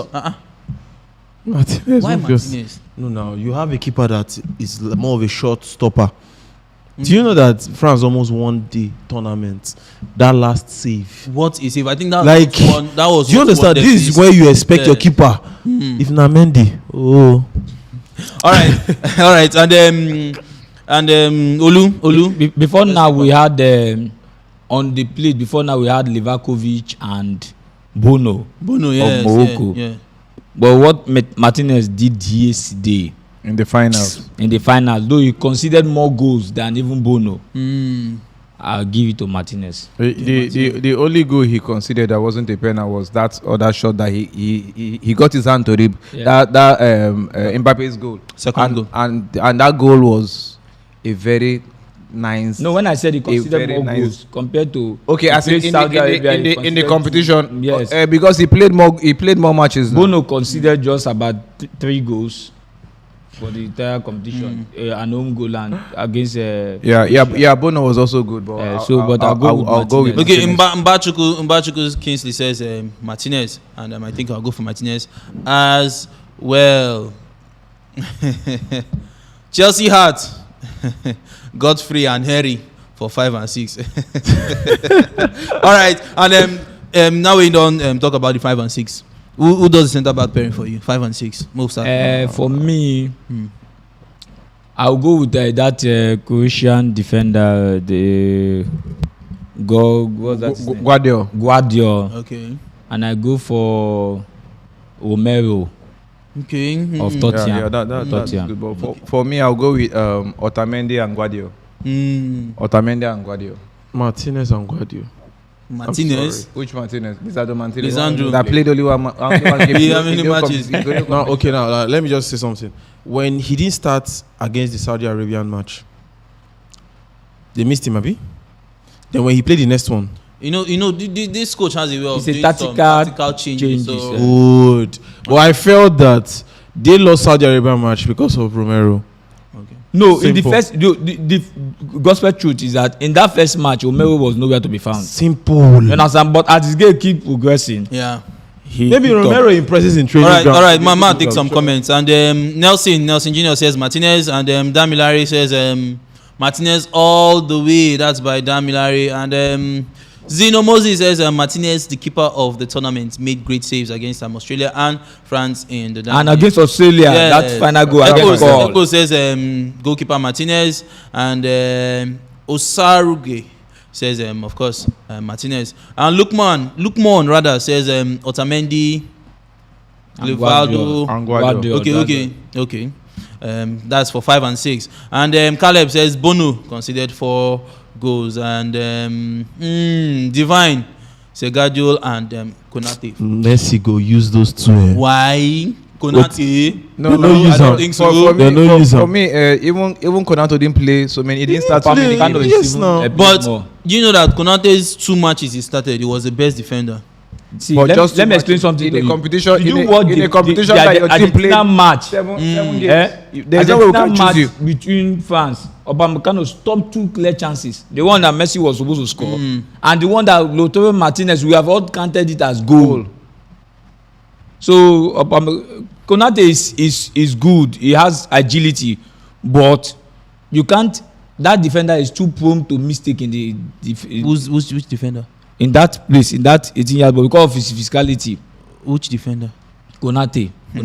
Martinez. Why Martinez? No, you have a keeper that is more of a short stopper. Do you know that France almost won the tournament? That last save. What is it? I think that like was one. That was. Do you understand? This is where you expect your keeper. If na Mendy, oh. All right, all right, and Olu. Before now we had on the plate. Before now we had Livakovic and Bono. Yes, of Morocco. Yeah. But what Martinez did yesterday in the finals, though he conceded more goals than even Bono, I'll give it to Martinez. The only goal he conceded that wasn't a penalty was that other shot that he got his hand to rib. Yeah. That Mbappe's goal, second goal, and that goal was a very nice. No, when I said he considered more goals compared to as in the competition, yes, because he played more matches. Bono considered just about 3 goals for the entire competition, an home goal and against. Bono was also good, but I'll go with. Okay, Mbachuku Kingsley says Martinez, and I think I'll go for Martinez as well. Chelsea Heart. Godfrey and Harry for 5 and 6. All right, and now we don't talk about the 5 and 6. Who does the centre back pairing for you? 5 and 6. Most for me, I'll go with that Croatian defender, the what's that? Guardiola. Okay. And I go for Romero. Okay. Of Tottenham. That's good. But for me, I'll go with Otamendi and Guardiola. Otamendi and Guardiola. Martinez and Guardiola. Martinez? Which Martinez? Lisandro Martinez. Lisandro. That played only one game. How many matches? Now let me just say something. When he didn't start against the Saudi Arabian match, they missed him, abi? Then when he played the next one, You know, this coach has a way of doing some tactical changes. So. Good. But I felt that they lost Saudi Arabia match because of Romero. Okay. No, Simple. in the first, the gospel truth is that in that first match, Romero was nowhere to be found. Simple. You understand? But as his game keep progressing, yeah. Maybe Romero impresses in training. All right. Mama, take some comments. And Nelson Jr. says Martinez, and Damilare says Martinez all the way. That's by Damilare. And Zeno Moses says Martinez, the keeper of the tournament, made great saves against Australia and France in the and against Australia, that final goal against Paul. Echo says goalkeeper Martinez, and Osaruge says of course Martinez, and Lukman rather says Otamendi, Rivaldo, okay. That's for 5 and 6, and Caleb says Bono considered 4 goals, and Divine, Segadiol, and Konate. Messi go use those 2. Why Konate? No, I don't think so. For me, even Konate didn't play so many. He didn't start so many games. Yes, no. But you know that Konate's 2 matches he started, he was the best defender. See, let me explain something to you. In a competition, in a competition that your team played match, 7 games. There's no way we can choose you. Between France, Upamecano stopped 2 clear chances. The one that Messi was supposed to score, and the one that Lautaro Martinez, we have all counted it as goal. So Konate is good. He has agility, but you can't. That defender is too prone to mistake in the. Which defender? In that place, in that 18 years, but because of his physicality. Which defender? Konate. I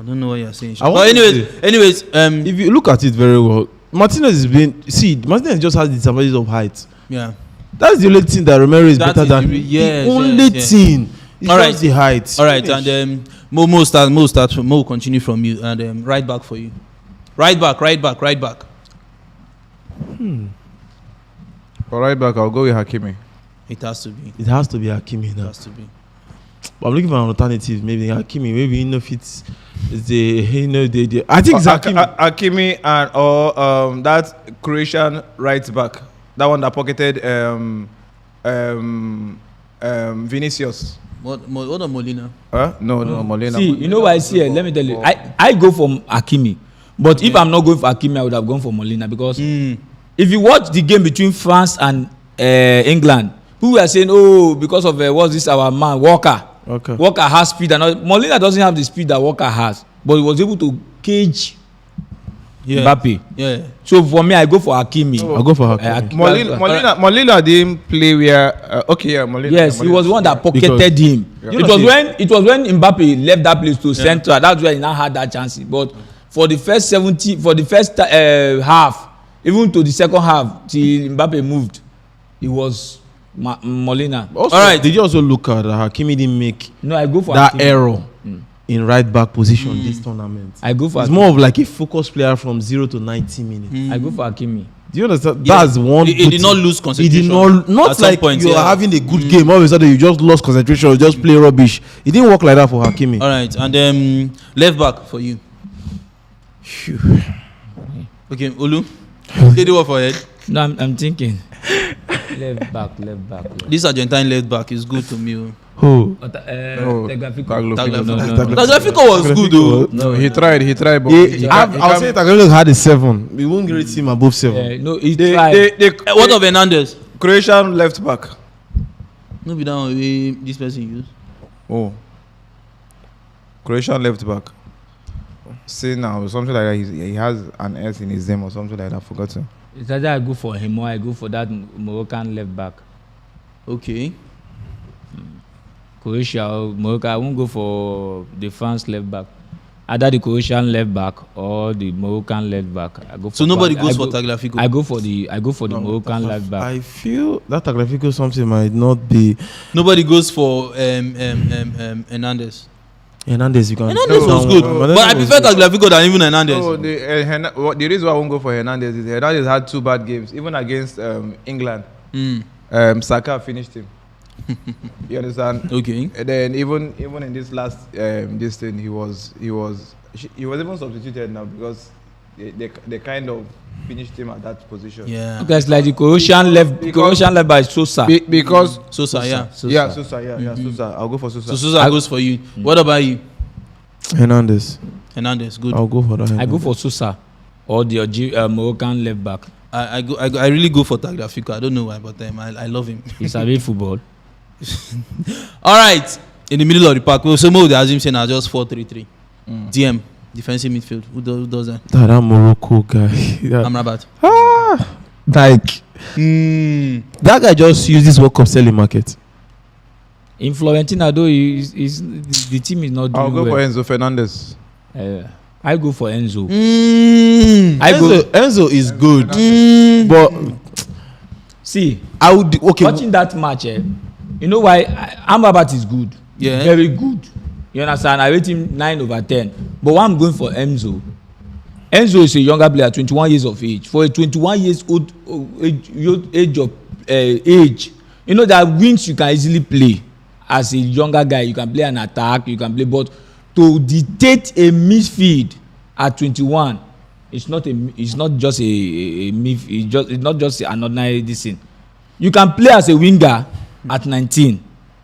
don't know what you're saying. But anyways, if you look at it very well, Martinez Martinez just has the disadvantage of height. Yeah. That's the only thing that Romero is better than. Yes, the only thing. It's all right. Just the height. All right, and Mo continue from you, and right back for you. Right back. For right back, I'll go with Hakimi. It has to be. Hakimi now. It has to be. But I'm looking for an alternative. Maybe Hakimi. Maybe fits the. I think it's Hakimi and that Croatian right back, that one that pocketed Vinicius. What a Molina? No, Molina. See, you know what I see here? Let me tell you. I go for Hakimi, but if I'm not going for Hakimi, I would have gone for Molina, because if you watch the game between France and England, who were saying, because of what's this, our man Walker. Okay. Walker has speed, and Molina doesn't have the speed that Walker has, but he was able to cage Mbappe. Yeah. So for me, I go for Hakimi. I'll go for Hakimi. Molina didn't play where. Molina. Yes, he was the one that pocketed him. Yeah. It was when Mbappe left that place to central. That's where he now had that chance. But for the first half, even to the second half, till Mbappe moved, it was Molina. Also, all right. Did you also look at Hakimi didn't make I go for that Hakimi. error in right back position this tournament? I go for It's Hakimi. more of like a focus player from 0 to 90 minutes. I go for Hakimi. Do you understand? Yeah. That's one. He did not lose concentration. He did not at some like point, you are having a good game. All of a sudden, you just lost concentration. You just play rubbish. It didn't work like that for Hakimi. All right, and left back for you. Okay, Olu. Did you work for head? No, I'm thinking. left back. This Argentine left back is good to me. Who? Tagliafico was good though. No, he tried, but I'll say Tagliafico had a 7. We won't rate him above 7. No, he tried. What of Hernandez? Croatian left back. No be that one wey this person use. Oh, Croatian left back. Say now something like that. He has an S in his name or something like that. Forgotten. It's either I go for him or I go for that Moroccan left back. Okay. Croatia or Morocco. I won't go for the France left back. Either the Croatian left back or the Moroccan left back. I go for So nobody goes for Tagliafico. I go for the Moroccan left back. I feel that Tagliafico something might not be. Nobody goes for Hernandez. Hernandez, you can. Hernandez was good, but I prefer Tagliafico than even Hernandez. So the reason why I won't go for Hernandez is Hernandez had 2 bad games, even against England. Saka finished him. You understand? Okay. And then even in this last this thing, he was even substituted now because they kind of finished him at that position. Yeah. Okay, it's like the Croatian left back is Sosa. Because Sosa. Sosa. I'll go for Sosa. So Sosa goes for you. What about you? Hernandez, good. I'll go for that. I go for Sosa or the Moroccan left back. I really go for Tagliafico. I don't know why, but I love him. He's a real football. All right. In the middle of the park, some of the assumption are just 4-3-3. DM, defensive midfield. Who does that? That Morocco guy. Amrabat. That guy just used this World Cup selling market. In Florentina, though, the team is not doing I'll go well. for Enzo Fernandez. I go for Enzo. Enzo is good, but see, I would watching that match. You know why Amrabat is good? Yeah, very good. You understand? I rate him 9/10. But why I'm going for Enzo? Enzo is a younger player, 21 years of age. For a 21 years old age, you know that wings you can easily play. As a younger guy, you can play an attack, you can play, but to dictate a midfield at 21, it's not just a midfield. It's not just an ordinary thing. You can play as a winger at 19.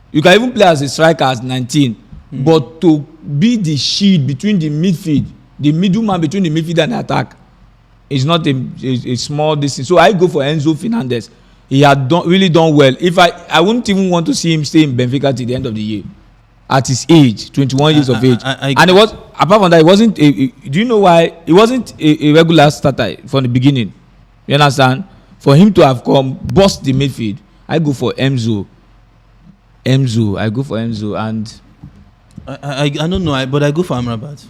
You can even play as a striker at 19. But to be the shield between the midfield, the middleman between the midfield and the attack, is not a small distance. So I go for Enzo Fernandez. He had really done well. If I wouldn't even want to see him stay in Benfica till the end of the year. At his age, 21 years of age. And it was, apart from that, it wasn't do you know why? It wasn't a regular starter from the beginning. You understand? For him to have come, bust the midfield, I go for Enzo. I go for Enzo, and I don't know, but I go for Amrabat.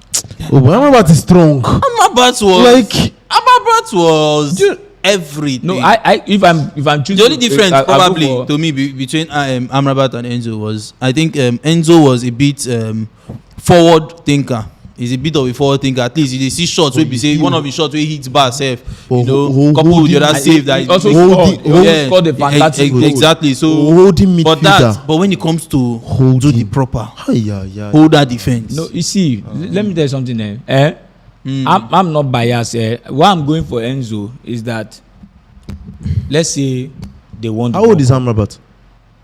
Oh, but Amrabat is strong. Amrabat was everything. No, if I'm choosing, the only difference probably to me between Amrabat and Enzo was, I think Enzo was a bit forward thinker. He's a bit of a forward thinker. At least he see shots where we say one of his shots where he hits bar safe. You know, couple with the other save that he also scored a fantastic goal. Exactly. So holding midfielder. But when it comes to do the proper hold that defense. No, you see, let me tell you something there. I'm not biased. Why I'm going for Enzo is that, let's say they want. How old is Amrabat?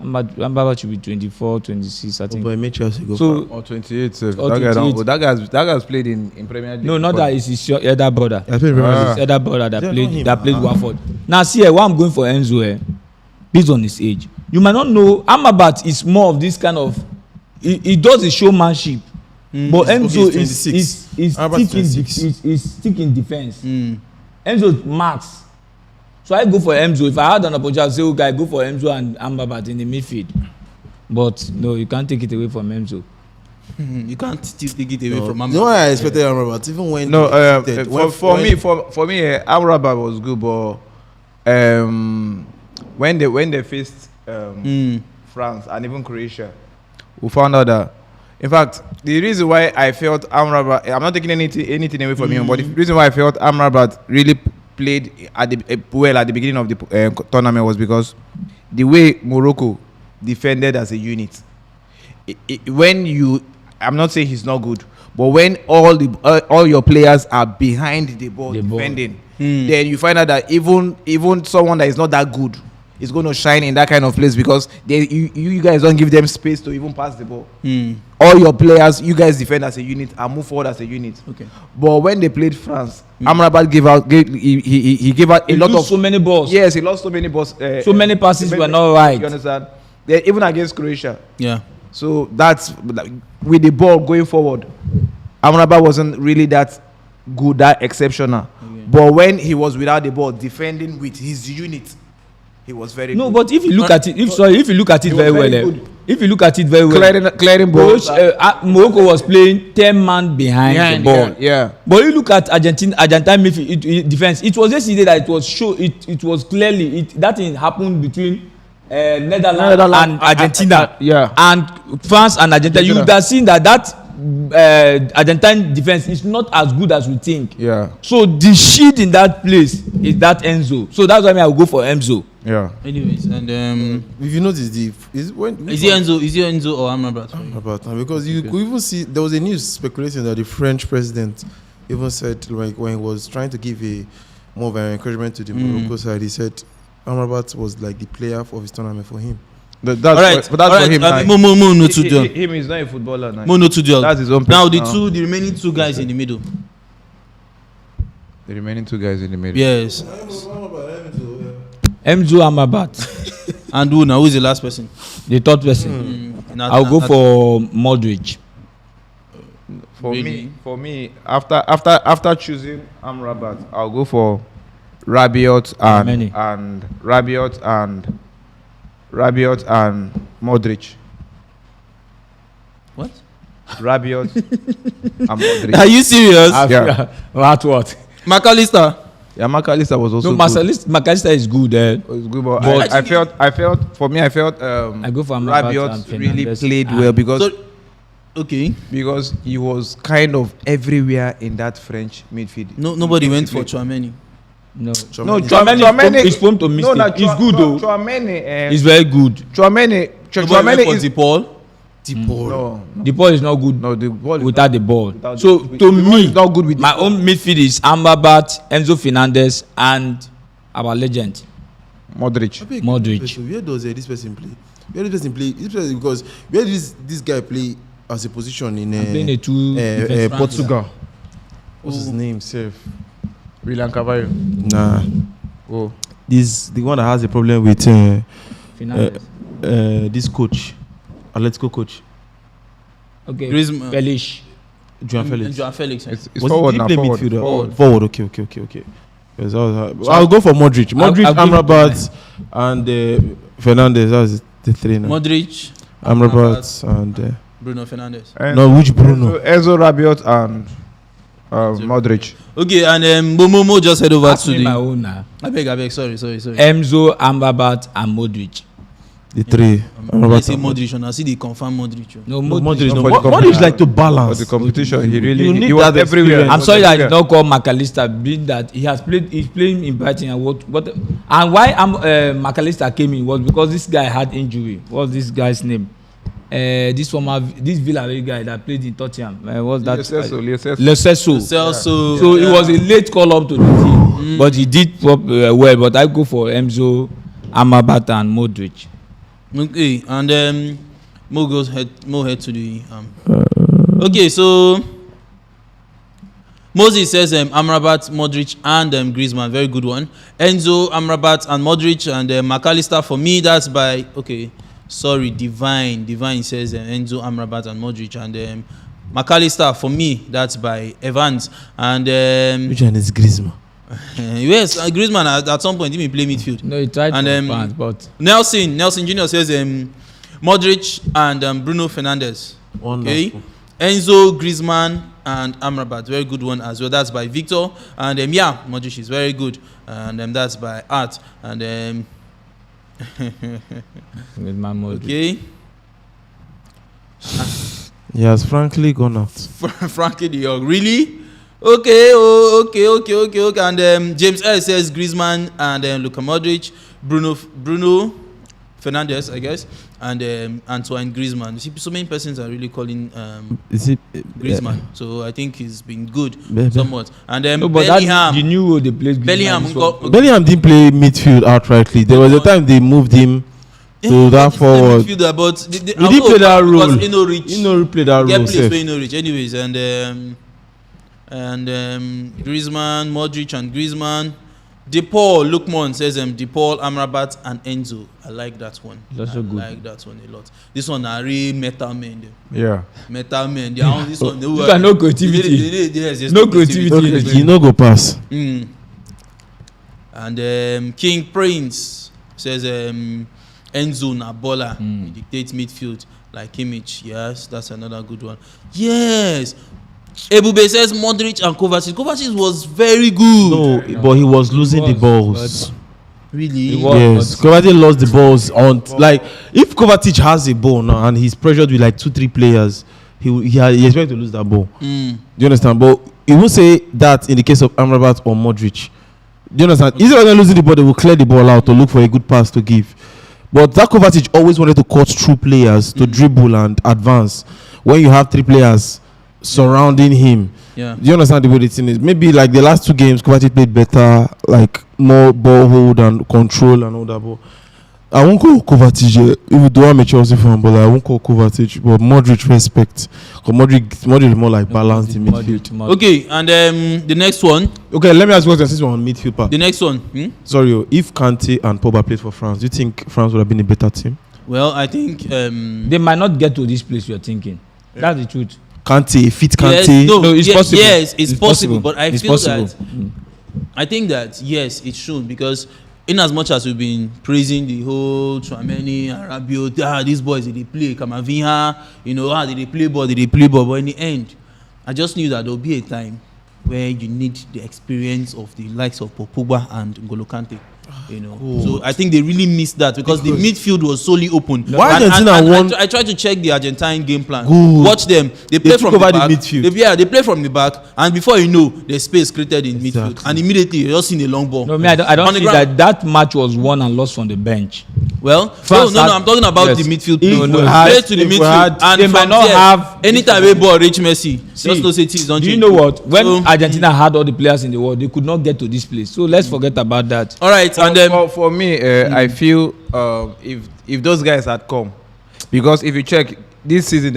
Amrabat should be 24, 26, I think. But make sure you go so, or 28. That guy's played in Premier League. No, not that. It's his elder brother. I played Premier His elder brother that played Watford. Now see, why I'm going for Enzo, based on his age. You might not know Amrabat is more of this kind of. He does the showmanship. But Enzo okay, is stick in defense. Enzo marks. So I go for Enzo. If I had an opportunity, I'd say, okay, I go for Enzo and Amrabat in the midfield. But no, you can't take it away from Enzo. You can't still take it away from Amrabat. You know why I expected Amrabat, even when for me, Amrabat was good, but when they faced France and even Croatia, we found out that, in fact, the reason why I felt Amrabat, I'm not taking anything away from him, but the reason why I felt Amrabat really played at the beginning of the tournament was because the way Morocco defended as a unit. I'm not saying he's not good, but when all your players are behind the ball defending, then you find out that even someone that is not that good is going to shine in that kind of place, because you guys don't give them space to even pass the ball. All your players, you guys defend as a unit and move forward as a unit. Okay. But when they played France, Amrabat gave out a lot of so many balls. Yes, he lost so many balls. So many passes were not right. You understand? Even against Croatia. Yeah. So that's with the ball going forward. Amrabat wasn't really that good, that exceptional. Okay. But when he was without the ball, defending with his unit, he was very good. No, but if you look at it, if you look at it very well, clearing balls. Morocco was playing 10 man behind the ball. Yeah. But you look at Argentine midfield defense. It was yesterday that it was clearly that thing happened between Netherlands and Argentina. And France and Argentina. You would have seen that Argentine defense is not as good as we think. Yeah. So the shield in that place is that Enzo. So that's why I will go for Enzo. Yeah. Anyways, and if you notice is it Enzo or Amrabat? Amrabat, because you could even see there was a news speculating that the French president even said, like, when he was trying to give more of an encouragement to the Morocco side, he said Amrabat was like the player of his tournament for him. But that's for him. Him is not a footballer. That's his own. Now the remaining two guys in the middle. The remaining two guys in the middle. Yes. Enzo Amrabat. And who is the last person? The third person. I'll go for Modric. For me, after choosing Amrabat, I'll go for Rabiot and Modric. What? Rabiot and Modric. Are you serious? Yeah. What? McAllister. Yeah, McAllister was also good. McAllister is good. It was good, but I felt I go for Rabiot really played well because because he was kind of everywhere in that French midfield. Nobody went for Tchouaméni. No, Tchouaméni is prone to mistake. He's good though. Tchouaméni is very good. Tchouaméni is DePaul. No. The ball is not good. No, the ball without the ball. To me, not good with my own midfield is Amrabat, Enzo Fernandez, and our legend Modric. Where does this person play? Because where does this guy play as a position in Portugal? What's his name? William Carvalho. Nah. Oh, the one that has a problem with this coach. Atletico coach. Okay. Felix. João Felix. It's forward now. Forward. Okay. Yes, I'll go for Modric. Amrabat, and Fernandez. That's the three now. Modric, Amrabat, and Bruno Fernandes. No, which Bruno? Enzo Rabiot and Modric. Okay, and Momo just head over to my own now. I beg. Sorry. Enzo, Amrabat, and Modric. The three. I see Modric, and I see the confirmed Modric. No, Modric. Modric like to balance. For the competition, he was everywhere. I'm sorry I did not call McAllister, being that he's playing in Brighton and why McAllister came in was because this guy had injury. What's this guy's name? This Villarreal guy that played in Tottenham. What's that? Lo Celso. So it was a late call up to the team, but he did well. But I go for Enzo, Amrabat, and Modric. Okay, and Mo head to the okay, so Moses says Amrabat, Modric, and Griezmann, very good one. Enzo, Amrabat, and Modric, and McAllister. For me, that's by Divine says Enzo, Amrabat, and Modric, and McAllister, for me, that's by Evans. And which one is Griezmann? Yes, Griezmann at some point didn't play midfield. No, he tried to advance, but Nelson Jr. says Modric and Bruno Fernandes. Okay. Enzo, Griezmann, and Amrabat, very good one as well. That's by Victor. And Modric is very good. And that's by Art. And okay. He has frankly gone out. Frankie de Jong, really? Okay. And James L says Griezmann and Luka Modric, Bruno Fernandes, I guess, and Antoine Griezmann. You see, so many persons are really calling Griezmann. So I think he's been good somewhat. And Bellingham. You knew they played Bellingham didn't play midfield outrightly. There was a time they moved him to that forward. Midfielder, but he didn't play that role. He played that role. Get place for Ino Rich, anyways. And Griezmann, Modric, and Griezmann. DePaul, Lukman says DePaul, Amrabat, and Enzo. I like that one. That's so good. I like that one a lot. This one are really metal men. Yeah. Metal men. This one. You got no creativity. Yes, no creativity. You no go pass. And King Prince says Enzo Nabola. He dictates midfield like Kimmich. Yes, that's another good one. Yes. Ebube says Modric and Kovacic. Kovacic was very good. No, but he was losing the balls. Really? Yes. Kovacic lost the balls on if Kovacic has a ball now and he's pressured with like 2-3 players, he expects to lose that ball. Do you understand? But he won't say that in the case of Amrabat or Modric. Do you understand? Instead of losing the ball, they will clear the ball out or look for a good pass to give. But that Kovacic always wanted to cut through players to dribble and advance. When you have 3 players surrounding him, do you understand the way the thing is? Maybe like the last 2 games, Kovacic played better, like more ball hold and control and all that. But I won't call Kovacic. If you do have a Chelsea fan, but I won't call Kovacic. But Modric respect, because Modric is more like balanced in midfield. Okay, and the next one. Okay, let me ask you a question. Since we're on midfield part. The next one. Sorry, if Kante and Pogba played for France, do you think France would have been a better team? Well, I think they might not get to this place you're thinking. That's the truth. Kante, fit Kante. Yes, no, it's possible. Yes, it's possible. But I feel possible. that I think that yes, it should, because in as much as we've been praising the whole Tchouaméni, Rabiot, these boys they play Camavinga, they play ball, but in the end, I just knew that there'll be a time where you need the experience of the likes of Pogba and N'Golo Kante. So I think they really missed that because the midfield was solely open. Why Argentina won? I tried to check the Argentine game plan. Good. Watch them. They play from the back. The midfield. They play from the back, and before you know, there's space created in midfield, and immediately you're just seeing a long ball. No, I don't see that match was won and lost from the bench. Well, no, I'm talking about the midfield. Play to the midfield, and they might not have anytime a ball reach Messi. Just to say things don't change. Do you know what? When Argentina had all the players in the world, they could not get to this place. So let's forget about that. All right, and then for me, I feel if those guys had come, because if you check this season,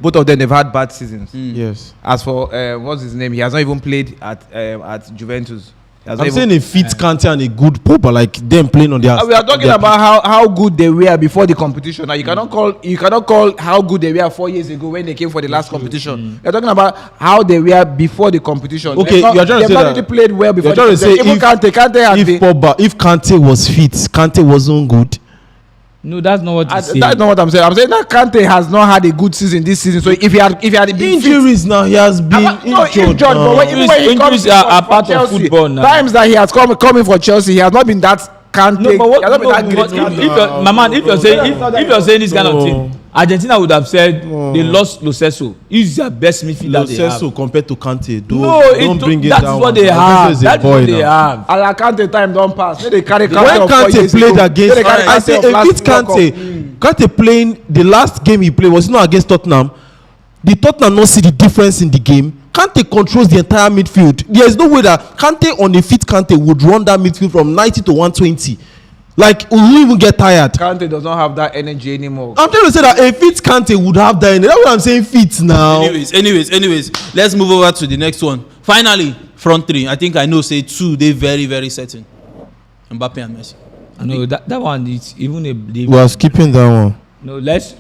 both of them they've had bad seasons. Yes. As for what's his name, he has not even played at Juventus. I'm saying a fit Kante and a good Pogba, like them playing on their. We are talking about how good they were before the competition. Now you cannot call how good they were 4 years ago when they came for the last competition. You're talking about how they were before the competition. Okay, you're trying to say that they played well before. You're trying to say even if Kante was fit, Kante wasn't good. No, that's not what that's not what I'm saying. I'm saying that Kante has not had a good season this season. So if he had been injuries fit, now, he has been injured. But when injuries are part of football now. Times that he has coming for Chelsea, he has not been that Kante. No, but if you're saying this kind of thing, Argentina would have said they lost Lo Celso. He's their best midfielder. Lo Celso compared to Kante. Don't bring it down. That's what they have. That's what they have. Ala Kante time don't pass. They carry when Kante played against, I say Kante playing the last game he played was not against Tottenham. Did Tottenham not see the difference in the game? Kante controls the entire midfield. There is no way that Kante on a fit Kante would run that midfield from 90 to 120. Like, we won't even get tired. Kante does not have that energy anymore. I'm trying to say that a fit Kante would have that energy. That's what I'm saying, fit now. Anyways, let's move over to the next one. Finally, front three. I think I know, say two, they're very, very certain. Mbappe and Messi. No, that one is even a... We are skipping that one. No, let's...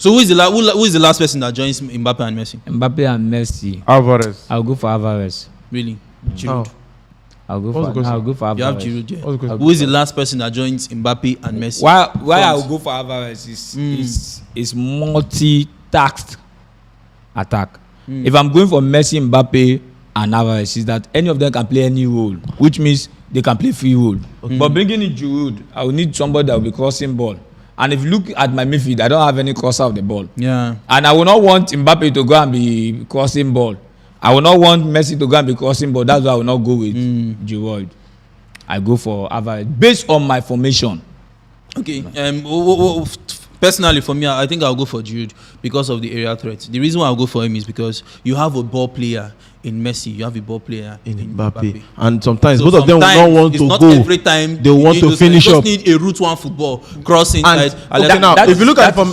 So who is the last person that joins Mbappe and Messi? Mbappe and Messi. Alvarez. I'll go for Alvarez. Really? Giroud. I'll go for Alvarez. You have Giroud, yeah. Who is the last person that joins Mbappe and Messi? Why I'll go for Alvarez is multi-tasked attack. If I'm going for Messi, Mbappe, and Alvarez, is that any of them can play any role, which means they can play free role. But bringing in Giroud, I will need somebody that will be crossing ball. And if you look at my midfield, I don't have any crosser of the ball. Yeah. And I will not want Mbappe to go and be crossing ball. I will not want Messi to go and be crossing ball. That's why I will not go with Giroud. I go for Alvarez based on my formation. Okay. Personally, for me, I think I'll go for Giroud because of the area threat. The reason why I'll go for him is because you have a ball player in Messi, you have a ball player in Mbappe. And sometimes both of them will not want to go. Not every time they want to finish up. You just need a route one football crossing. If you look at the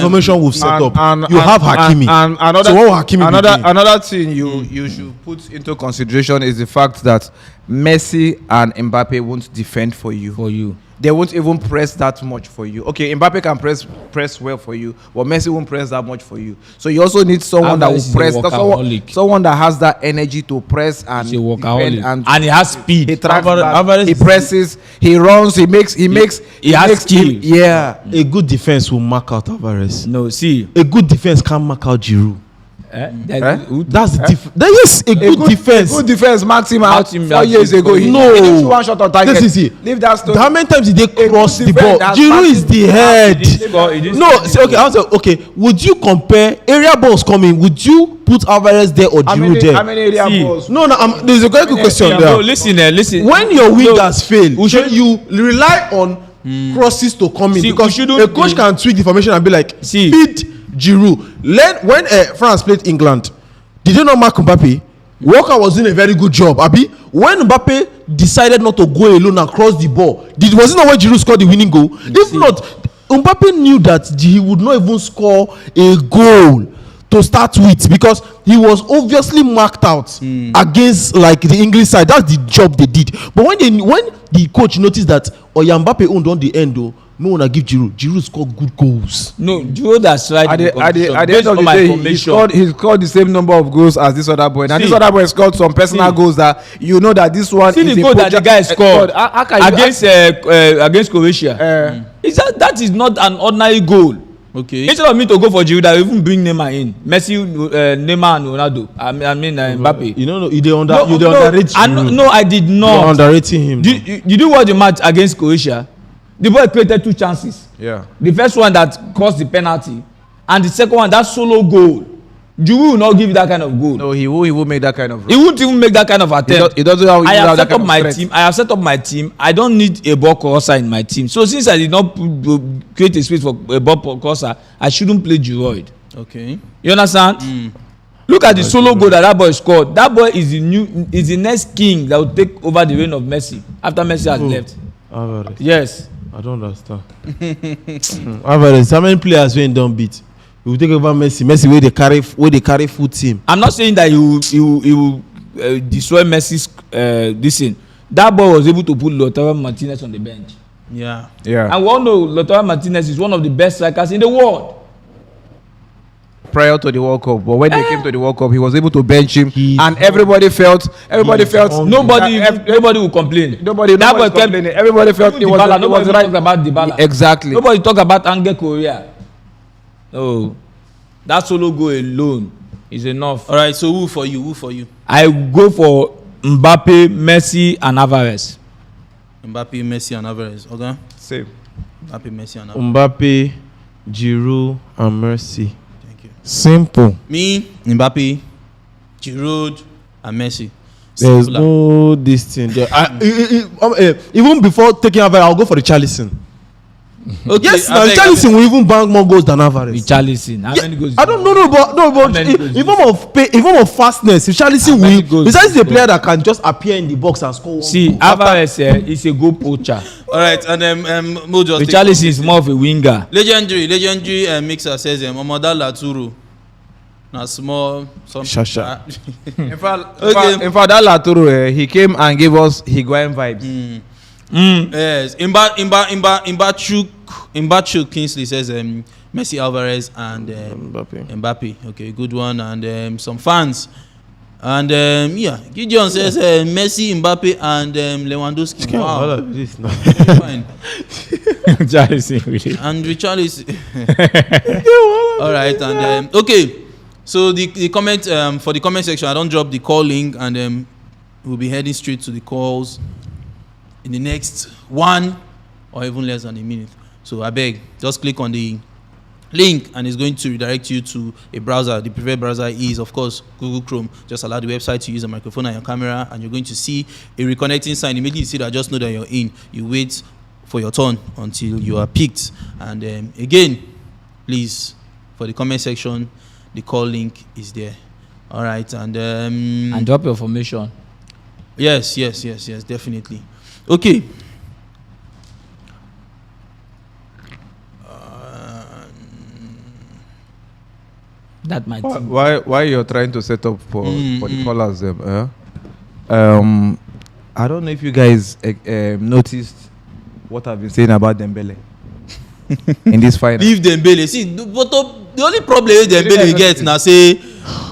formation we've set up, you have Hakimi. Another thing you should put into consideration is the fact that Messi and Mbappe won't defend for you. They won't even press that much for you. Okay, Mbappe can press well for you, but Messi won't press that much for you. So you also need someone that will press. Someone that has that energy to press and defend, and he has speed. He tracks back, he presses, he runs, he has skill. Yeah, a good defense will mark out Alvarez. No, see, a good defense can't mark out Giroud. That's the difference. Yes, a good defense. Good defense marked him out 4 years ago. He did one shot on target. Leave that story. How many times did they cross the ball? Giroud is the head. Okay. Would you compare area balls coming? Would you put Alvarez there or Giroud there? How many area balls? No. There's a very good question there. No, listen. When your wingers fail, you rely on crosses to come in because a coach can tweak the formation and be like, feed Giroud. When France played England, did they not mark Mbappe? Walker was doing a very good job. Abi, when Mbappe decided not to go alone and cross the ball, was it not when Giroud scored the winning goal? If not, Mbappe knew that he would not even score a goal to start with because he was obviously marked out against like the English side. That's the job they did. But when the coach noticed that Mbappe owned on the end though, no one give Giroud scored good goals. No, Giroud has right. At the end of the day, he scored the same number of goals as this other boy. And this other boy scored some personal goals that you know that this one is the goal that the guy scored against Croatia. That is not an ordinary goal. Okay. Instead of me to go for Giroud, I even bring Neymar in. Messi, Neymar and Ronaldo. I mean Mbappe. You underrate Giroud. No, I did not. You're underrating him. Did you watch the match against Croatia? The boy created 2 chances. Yeah. The first one that caused the penalty, and the second one that solo goal. Giroud will not give that kind of goal. No, he won't make that kind of. He won't even make that kind of attempt. He doesn't have. I have set up my team. I don't need a ball crosser in my team. So since I did not create a space for a ball crosser, I shouldn't play Giroud. Okay. You understand? Look at the solo goal that boy scored. That boy is the next king that will take over the reign of Messi after Messi has left. Alvarez. Yes. I don't understand. Alvarez, how many players when don't beat? He will take over Messi where they carry full team. I'm not saying that he will destroy Messi's this thing. That boy was able to put Lautaro Martinez on the bench. Yeah. And we all know Lautaro Martinez is one of the best strikers in the world. Prior to the World Cup, but when they came to the World Cup, he was able to bench him, and everybody felt nobody will complain. Nobody complaining. Everybody felt it was right. Nobody talk about Dybala. Exactly. Nobody talk about Angel Correa. No, that solo goal alone is enough. All right. So who for you? I go for Mbappe, Messi, and Alvarez. Mbappe, Messi, and Alvarez. Okay. Same. Mbappe, Messi, and Alvarez. Mbappe, Giroud, and Messi. Simple. Me, Mbappe, Giroud, and Messi. There's no this thing there. Even before taking Alvarez, I'll go for the Richarlison. Okay, yes, Richarlison will even bang more goals than Alvarez. Richarlison, how many goals? I don't know, but even of fastness, Richarlison will. Besides the player that can just appear in the box and score. See, Alvarez is a goal poacher. All right, and Richarlison is more of a winger. Legendary mixer says Omoda Laturu. Na small Shasha. In fact, that Laturu, he came and gave us Higuain vibes. Yes. Imbachu Kingsley says Messi, Alvarez, and Mbappe. Okay, good one. And some fans. And Gideon says Messi, Mbappe, and Lewandowski. Wow, this is fine. And Richarlison. All right, and okay. So the comment for the comment section, I don't drop the call link, and we'll be heading straight to the calls in the next 1 or even less than a minute. So I beg, just click on the link and it's going to redirect you to a browser. The preferred browser is, of course, Google Chrome. Just allow the website to use a microphone and your camera, and you're going to see a reconnecting sign. Immediately you see that, just know that you're in. You wait for your turn until you are picked. And again, please, for the comment section, the call link is there. All right, and drop your formation. Yes, definitely. Okay. That might. Why you're trying to set up for the callers? I don't know if you guys noticed what I've been saying about Dembele in this final. Leave Dembele. See, but the only problem with Dembele gets now, say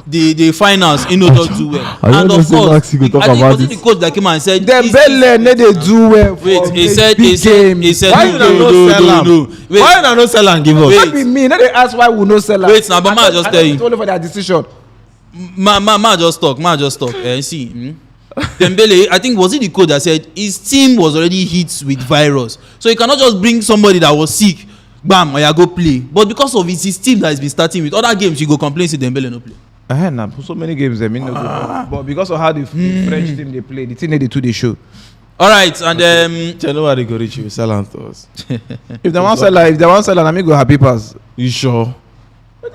the finals in order to do well. And of course, I think was it the coach that came and said Dembele need to do well. Wait, he said why you no. Why you not sell and give us? That be me. Now they ask why we no sell. Wait, now, but ma just tell you. Only for their decision. Ma just talk. See. Dembele, I think, was it the coach that said his team was already hit with virus, so he cannot just bring somebody that was sick, bam, or you go play. But because of his team that has been starting with other games, you go complain say Dembele no play. Nah, so many games they mean no good. But because of how the French team they play, the thing they do they show. All right, and tell nobody go reach you, sell to us. If they want sell, I mean go happy pass. You sure?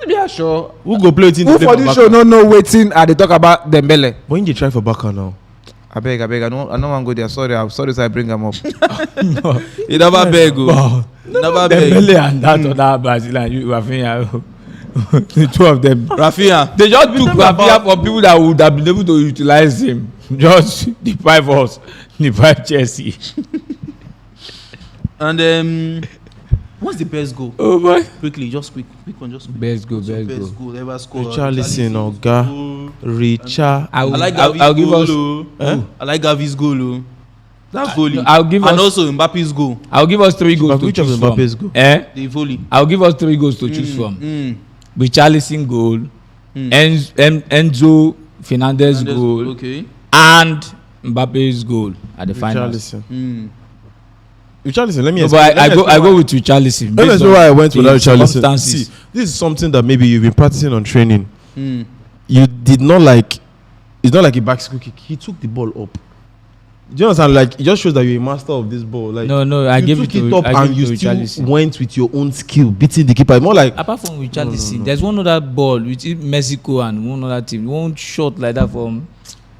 Yeah, sure. Who go play it in? Who for this show no waiting and they talk about Dembele? When you try for Baka now? I beg. I don't want to go there. I'm sorry if I bring them up. He never beg. Never beg. Dembele and that other Brazilian, you Rafinha. The two of them. Rafinha. They just took Rafinha for people that would have been able to utilize him. Just deprive us. Deprive Chelsea. And what's the best goal? Oh boy. Quickly, just quick one, just quick. Best goal. Ever score. Richarlison, Oga. Richard. I like Gavi's goal. I like Gavi's goal. That volley. And also Mbappe's goal. I'll give us 3 goals to which of choose Mbappe's from. goal? The volley. I'll give us 3 goals to choose from. Richarlison goal, Enzo Fernandez goal, okay, and Mbappe's goal at the finals. Richarlison, let me explain. I go with Richarlison. Let me explain why I went with Richarlison. See, this is something that maybe you've been practicing on training. You did not like. It's not like a bicycle kick. He took the ball up. Do you understand? Like, it just shows that you're a master of this ball. Like, no, I give it to up and you still went with your own skill, beating the keeper. More like, apart from Richarlison, there's one other ball which is Mexico and one other team. One shot like that from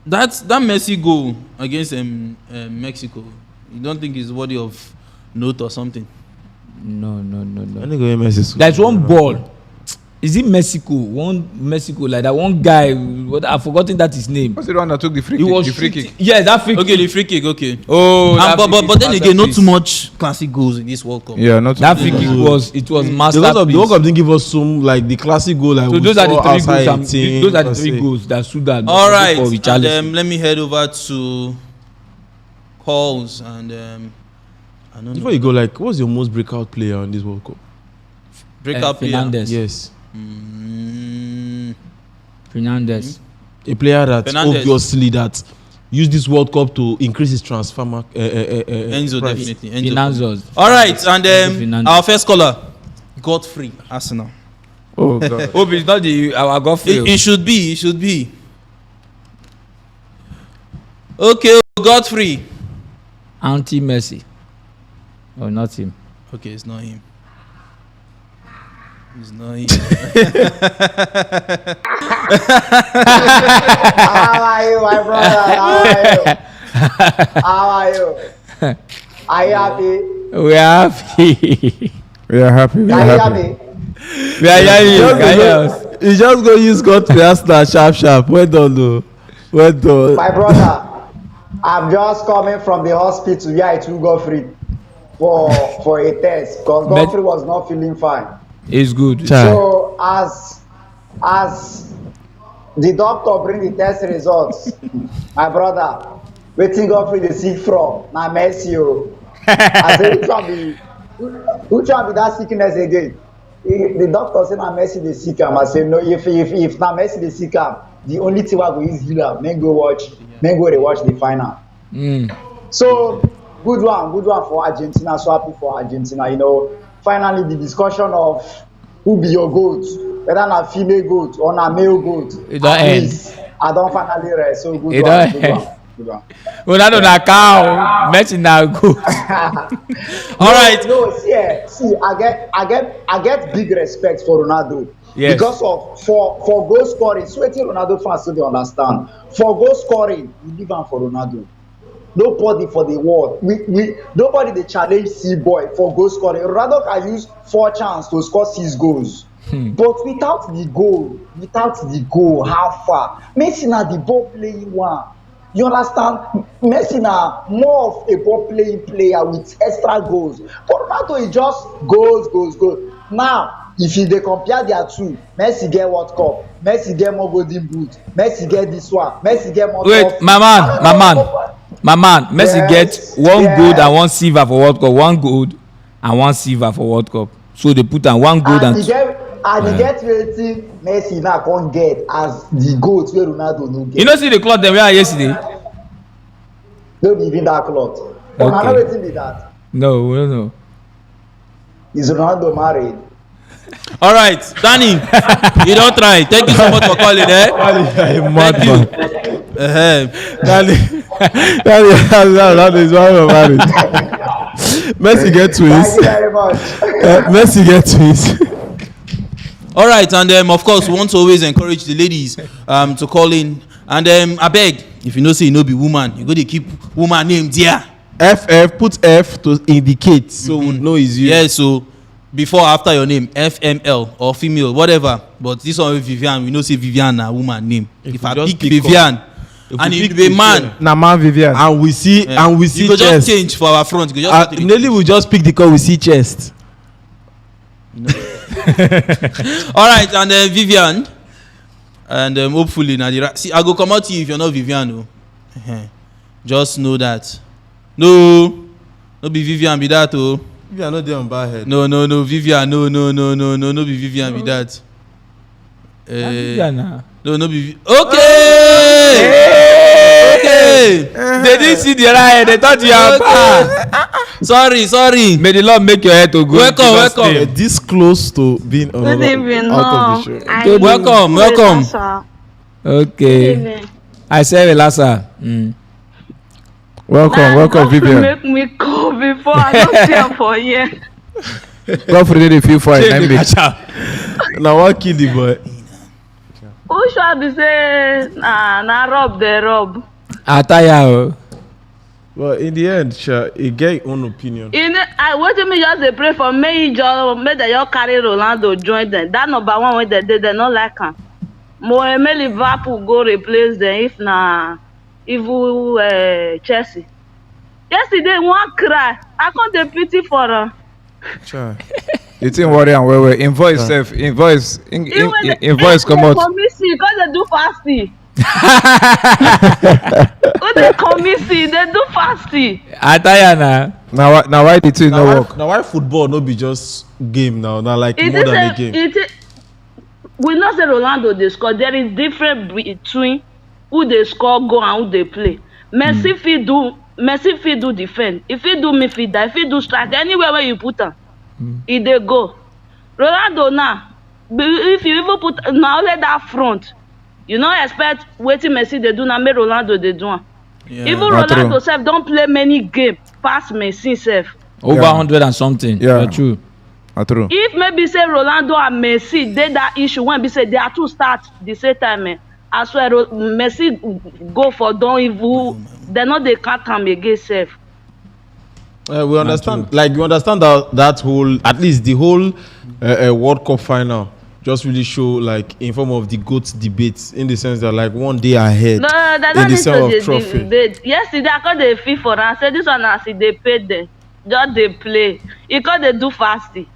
that Messi goal against Mexico. You don't think it's worthy of note or something? No. There's one ball. Is it Mexico? One Mexico like that. One guy. I've forgotten that his name. What's the one that took the free kick? The free kick. Yeah, that free kick. Okay, the free kick. Okay. Oh, but then again, not too much classic goals in this World Cup. Yeah, not that free kick was masterpiece. The World Cup didn't give us some like the classic goal. Like, so those are the 3 goals. Those are the 3 goals that stood out. All right. And let me head over to calls and I don't know. Before you go, like, what's your most breakout player on this World Cup? Breakout player. Fernandez. Yes. Fernandez. A player that obviously that used this World Cup to increase his transfer mark. Enzo, price. definitely. Enzo. All right, and our first caller, Godfrey, Arsenal. Oh God. Hope it's not our Godfrey. It should be. Okay, Godfrey. Anti-Messi. Oh, not him. Okay, it's not him. How are you, my brother? How are you? Are you happy? We are happy. We are happy. We are happy. You just go use God to Arsenal sharp. Well done, though. Well done. My brother, I'm just coming from the hospital where I took Godfrey for a test because Godfrey was not feeling fine. It's good. So as the doctor bring the test results, my brother, wetin Godfrey dey sick from na mercy o. I say which one be that sickness again? The doctor say na mercy dey sick am. I say no, if na mercy dey sick am, the only thing wey I go use heal am, make go dey watch the final. So good one for Argentina. So happy for Argentina. You know, finally the discussion of who be your goat, whether na female goat or na male goat, at least I don finally rest. So good one. Ronaldo na cow, Messi na goat. All right. No, see, I get big respect for Ronaldo. Yes. Because of for goal scoring, so wetin Ronaldo fans still dey understand. For goal scoring, we leave am for Ronaldo. Nobody for the world. Nobody dey challenge C-boy for goal scoring. Ronaldo can use 4 chances to score 6 goals. But without the goal, how far? Messi na the ball playing one. You understand? Messi na more of a ball playing player with extra goals. But Ronaldo is just goals. Now, if you dey compare their two, Messi get World Cup, Messi get more golden boot, Messi get this one, Messi get more. Wait, my man, Messi get 1 gold and 1 silver for World Cup, 1 gold and 1 silver for World Cup. So they put on 1 gold and he get wetin Messi now can't get as the gold wey Ronaldo no get. You know see the cloth dem wear yesterday? No be even that cloth. But I know wetin be that. No, we don't know. Is Ronaldo married? All right, Danny, you don't try. Thank you so much for calling. Thank you. That is why we're married. Messi get twins. Thank you very much. Messi get twins. All right, and of course, we want to always encourage the ladies to call in. And I beg, if you know say you know be woman, you go to keep woman name there. Put F to indicate so we know is you. Yeah, so before after your name, FML or female, whatever. But this one with Vivian, we know say Vivian na woman name. If I pick Vivian, and if be man, na man Vivian, and we see you chest. go just change for our front. Nearly we just pick the call. We see chest. All right, and then Vivian, and hopefully Nadira. See, I go come out to you if you're not Vivian. Just know that. No be Vivian be that. Vivian no dey on bad head. No, Vivian, no, be Vivian be that. No, be. Okay. They didn't see the right. They thought you are bad. Sorry. May the Lord make your head to go. Welcome. This close to being out of the show. Welcome. Okay. I say Lassa. Welcome, Vivian. Make me call before I don't see her for here. God for the few for it. Now what kill the boy? Who should be say na rob the rob? Ataya. Well, in the end, he get his own opinion. I want me just dey pray for make they just carry Ronaldo join them. That number 1 wey they not like am. Make Liverpool go replace them if na evil Chelsea. Yesterday one cry. I can't dey pity for her. The thing worry am well. Invoice come out. Commission because they do fasting. Who they commission? They do fasting. Ataya Now why the thing no work? Now why football no be just game now? Now like more than a game. We know say Ronaldo dey score. There is difference between who dey score goal and who dey play. Messi fit do defend. If he do midfielder, if he do strike, anywhere where you put am, he dey go. Ronaldo now, if you even put na only that front, you no expect wetin Messi dey do na make Ronaldo dey do am. Even Ronaldo sef don play many games pass Messi sef. Over 100 and something. Yeah, true. True. If maybe say Ronaldo and Messi dey that issue when be say they are two start the same time, I swear Messi go for don even they no dey count am again sef. We understand, like you understand that whole, at least the whole World Cup final just really show like in form of the GOAT debates in the sense that like one day ahead No, that in the need sense to of the trophy. yesterday I called the fee for and say this one as they paid them. Just they play. You call they do fasting.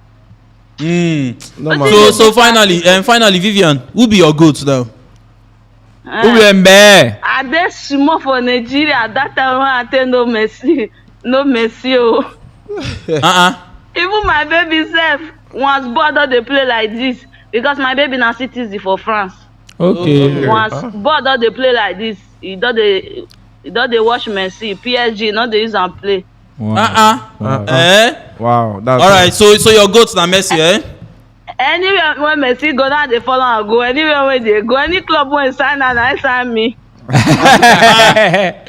No, So finally, Vivian, who be your GOAT now? Who be Mbe? I dey small for Nigeria that time when I tell no Messi. Oh. Even my baby self once born don dey play like this because my baby na citizen for France. Okay. Once born don dey play like this, he don dey watch Messi, PSG, no dey use am play. Wow. Wow. That's All right, so your GOAT na Messi, eh? Anywhere when Messi go now dey follow am go. Anywhere wey dey go, any club wey sign am na sign me.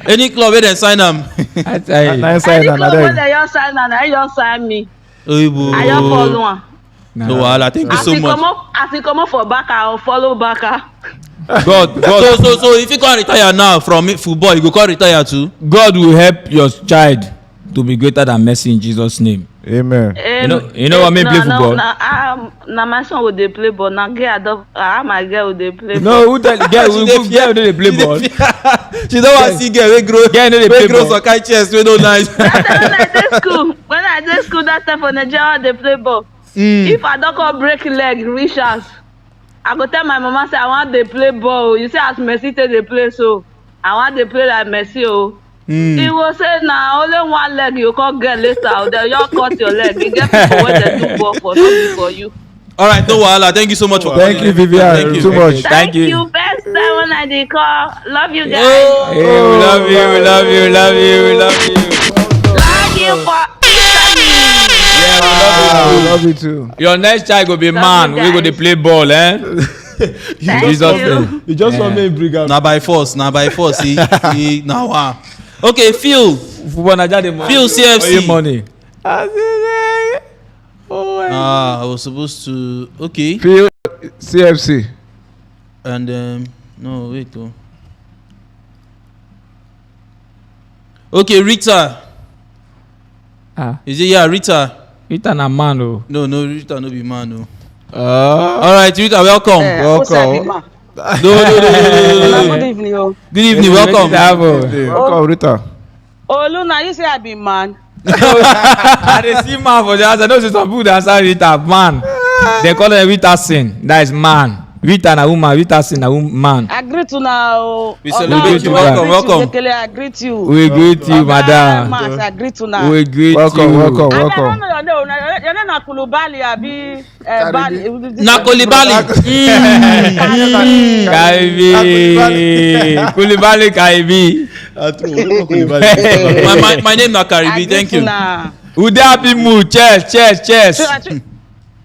Any club wey dem sign am. Any club wey dem just sign am na just sign me. I just follow am. No wahala, thank you so much. As he comot for Baka, I follow Baka. God. So if you can retire now from football, you go come retire too. God will help your child to be greater than Messi in Jesus' name. Amen. You know what I mean? Play football. Na my son go dey play ball. Na girl my girl go dey play ball. No, who tell girl no dey play ball. She don't want to see girl wey grow some kind chest wey no nice. That time when I dey school that time for Nigeria dey play ball. If I don come break leg reach house, I go tell my mama say I wan dey play ball. You see as Messi take dey play so, I wan dey play like Messi o. He go say na only one leg you come get later. They just cut your leg. You get people wey dey do ball for something for you. All right, no wahala. Thank you so much for calling. Thank you, Vivian. Thank you. Too much. Thank you. Best time when I dey call. Love you guys. Hey, we love you. Love you for listening. Yeah, we love you too. Your next child go be man. We go to play ball, eh? Thank you. You just want me bring up. Now by force. See, now wow. Okay, Phil. Phil CFC. Money. I was supposed to. Okay. Phil CFC. And no, wait. Okay, Rita. Is it Rita? Rita na man oh. No, Rita no be man oh. All right, Rita, welcome. Welcome. No. Good evening, oh. Good evening, welcome. Welcome, Rita. Oh, Luna, you say I be man. I dey see man for the house. I know say some people dey answer Rita man. They call them Rita sin. That is man. Rita na woman. Rita sin na man. I greet you now. We celebrate you. Welcome. Mekele, I greet you. We greet you, madam. I greet you now. We greet you. Welcome. I don't know your name na Kulubali abi Bali. Na Kulibali. Karibi. Kulibali Karibi. My name na Karibi. Thank you. Ude happy mood. Cheers.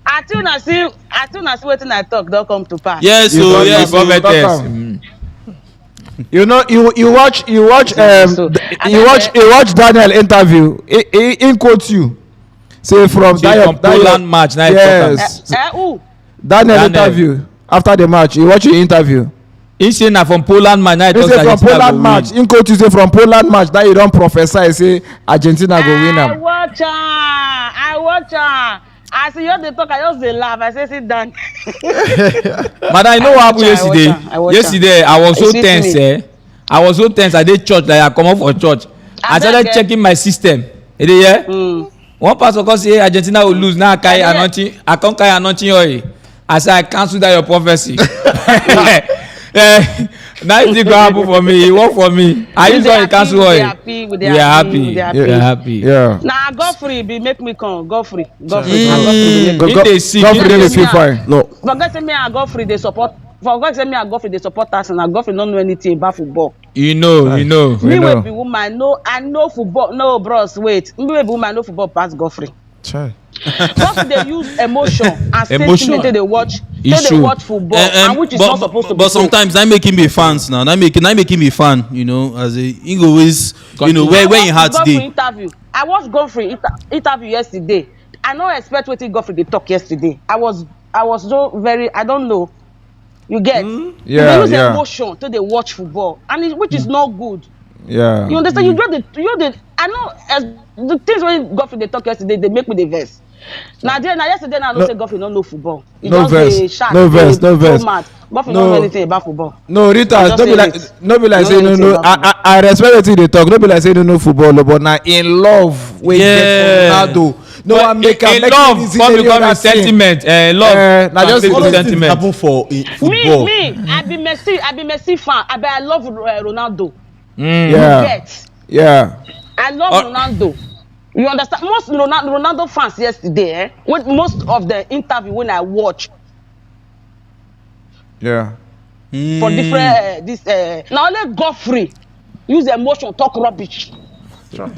I still not see wetin I talk don come to pass. Yes, so yes. You know, you watch Daniel interview. He quotes you. Say from Poland match. Yes. Who? Daniel interview after the match. You watch your interview. He say na from Poland match. He say from Poland match. He quote you say from Poland match that you don prophesy say Argentina go win am. I watch am. As you dey talk, I just dey laugh. I say sit down. Madam, you know what happened yesterday? Yesterday, I was so tense. I was so tense. I did church like I come up for church. I started checking my system. You dey hear? One pastor come say Argentina will lose. Now I can't carry anointing oil. I say I cancel that your prophecy. Now it's going to happen for me. It work for me. I use all the cancel oil. We are happy. Yeah. Nah, Godfrey be make me come. Godfrey. Godfrey feel fine. No. Forget say me and Godfrey they support. Forget say me and Godfrey they support us and Godfrey don't know anything about football. You know. Me wey be woman, I know football. No, bros, wait. Me wey be woman, know football pass Godfrey. Try. Just they use emotion and sentiment they watch football, and which is not supposed to be. But sometimes I make him be fans now. I make him be fan. You know, as a he always, you know, where in heart day. I watched Godfrey interview yesterday. I no expect wetin Godfrey dey talk yesterday. I was so very. I don't know. You get? Yeah. They use emotion to they watch football, and which is not good. Yeah. You understand? You the I know as the things when Godfrey they talk yesterday, they make me the verse. Now yesterday I don't say Goffrey don't know football. No verse. No verse. Goffrey don't know anything about football. No, Rita, no be like say no. I respect wetin they talk. No be like say no football, but now in love we get Ronaldo. No one make love come become a sentiment. Love. Now just sentiment happen for football. Me, I be Messi fan. I love Ronaldo. Yeah. I love Ronaldo. You understand? Most Ronaldo fans yesterday, with most of the interview when I watch. Yeah. For different now let Goffrey use emotion talk rubbish. All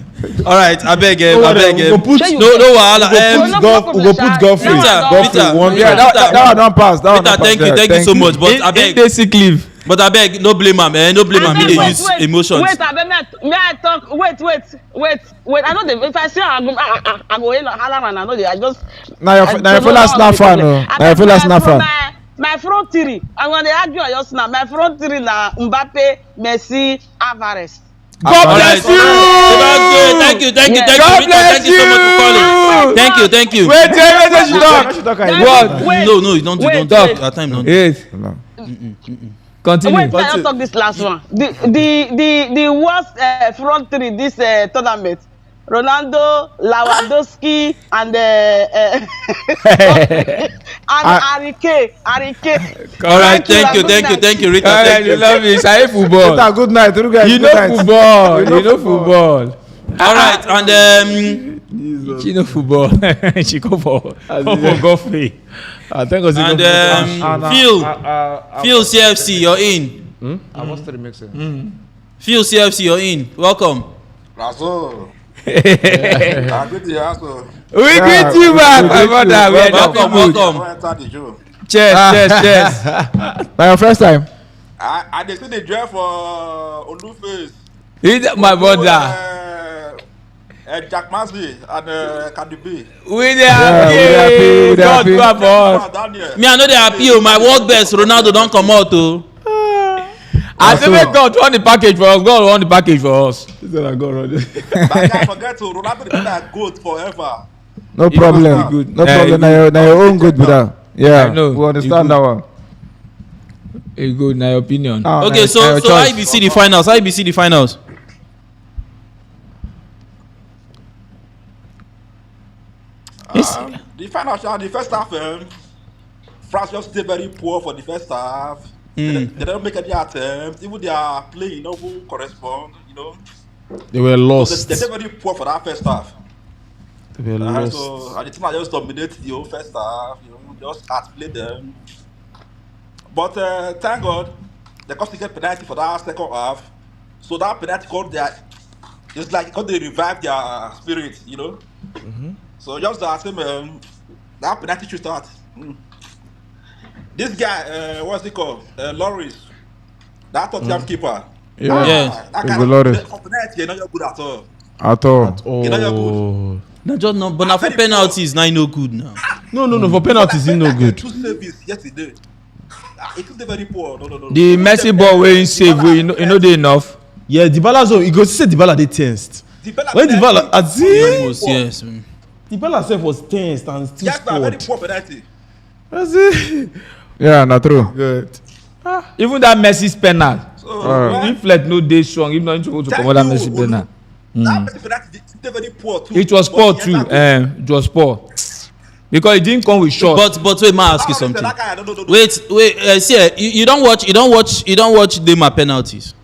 right, I beg. No wahala. We go put Goffrey. Yeah, that don't pass. Thank you so much. But I beg. But I beg, no blame him, No blame him. He dey use emotions. Wait, may I talk? Wait. I know if I say I go holla and I know I just. Now your fellow snapper, no. Now your fellow snapper. My front three, I'm gonna argue just now. My front three na Mbappe, Messi, Alvarez. God bless you. Thank you. Thank you so much for calling. Thank you. Wait, she talk. What? No, you don't talk. Our time don't. Yes. Continue. Wait, I don't talk this last one. The worst front three this tournament. Ronaldo, Lewandowski, and Arike. All right, thank you, Rita. Thank you. Love you. Say football. Rita, good night. You know football. All right, and she know football. She go for Goffrey. And Phil CFC, you're in. I was to remix it. Phil CFC, you're in. Welcome. Raso. Good to hear so. We greet you back, my brother. Welcome. Cheers. By your first time. I dey see the draft for Oluface. My brother. Jaxmaxy and Karibi. We dey happy. God clap for us. Me, I know they happy. My world best Ronaldo don't come out too. I say make God run the package for us. God run the package for us. But I forget to Ronaldo is that good forever. No problem. No problem. Now your own good, brother. Yeah, we understand that one. It's good. Now your opinion. Okay, so IBC the finals. The final shot, the first half, France just stay very poor for the first half. They don't make any attempts. Even their play, who correspond, They were lost. They stay very poor for that first half. They were lost. So, and the team just dominated the whole first half. Just outplayed them. But thank God, they got to get penalty for that second half. So that penalty called that, it's like because they revived their spirit, So just that same that penalty should start. This guy, what's he called? Loris, that Tottenham keeper. Yeah. That kind of penalty, you're not good at all. At all. You're not good. But now for penalties, now no good now. No. For penalties, he's no good. Two saves yesterday. It was very poor. No. The Messi ball where he save, you know they enough. Yeah, Dybala zone. You go see Dybala they tensed. When Dybala, yes. Dybala self was tensed and still scored. Very poor penalty. That's it. Yeah, not true. Good. Even that Messi's penalty. So, Inflet no day strong. If not to come that Messi penalty. That Messi penalty very poor too. It was poor too. It was poor. Because it didn't come with shots. But wait, may I ask you something? Wait. See, you don't watch Neymar penalties.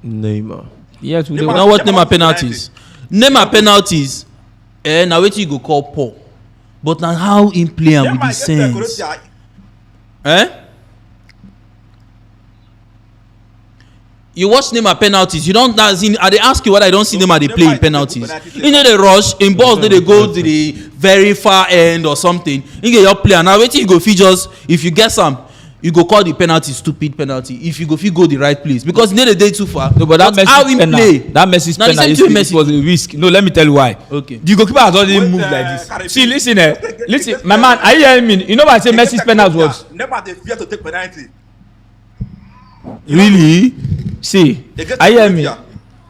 Neymar. Yes, we don't watch Neymar penalties. Neymar penalties. Now wait you go call poor. But now how in play and with the sense? You watch Neymar penalties. You don't. I they ask you what I don't see Neymar they play in penalties. They rush in balls. They go to the very far end or something. You get your player now. Wait till you go features. If you get some, you go call the penalty stupid penalty. If you go the right place because they day too far. No, but that Messi's penalty was a risk. No, let me tell you why. Okay. The goalkeeper has already moved like this. See, listen, my man. Are you hearing me? You know what I say? Messi's penalty was. Neymar they fear to take penalty. Really? See, I hear me.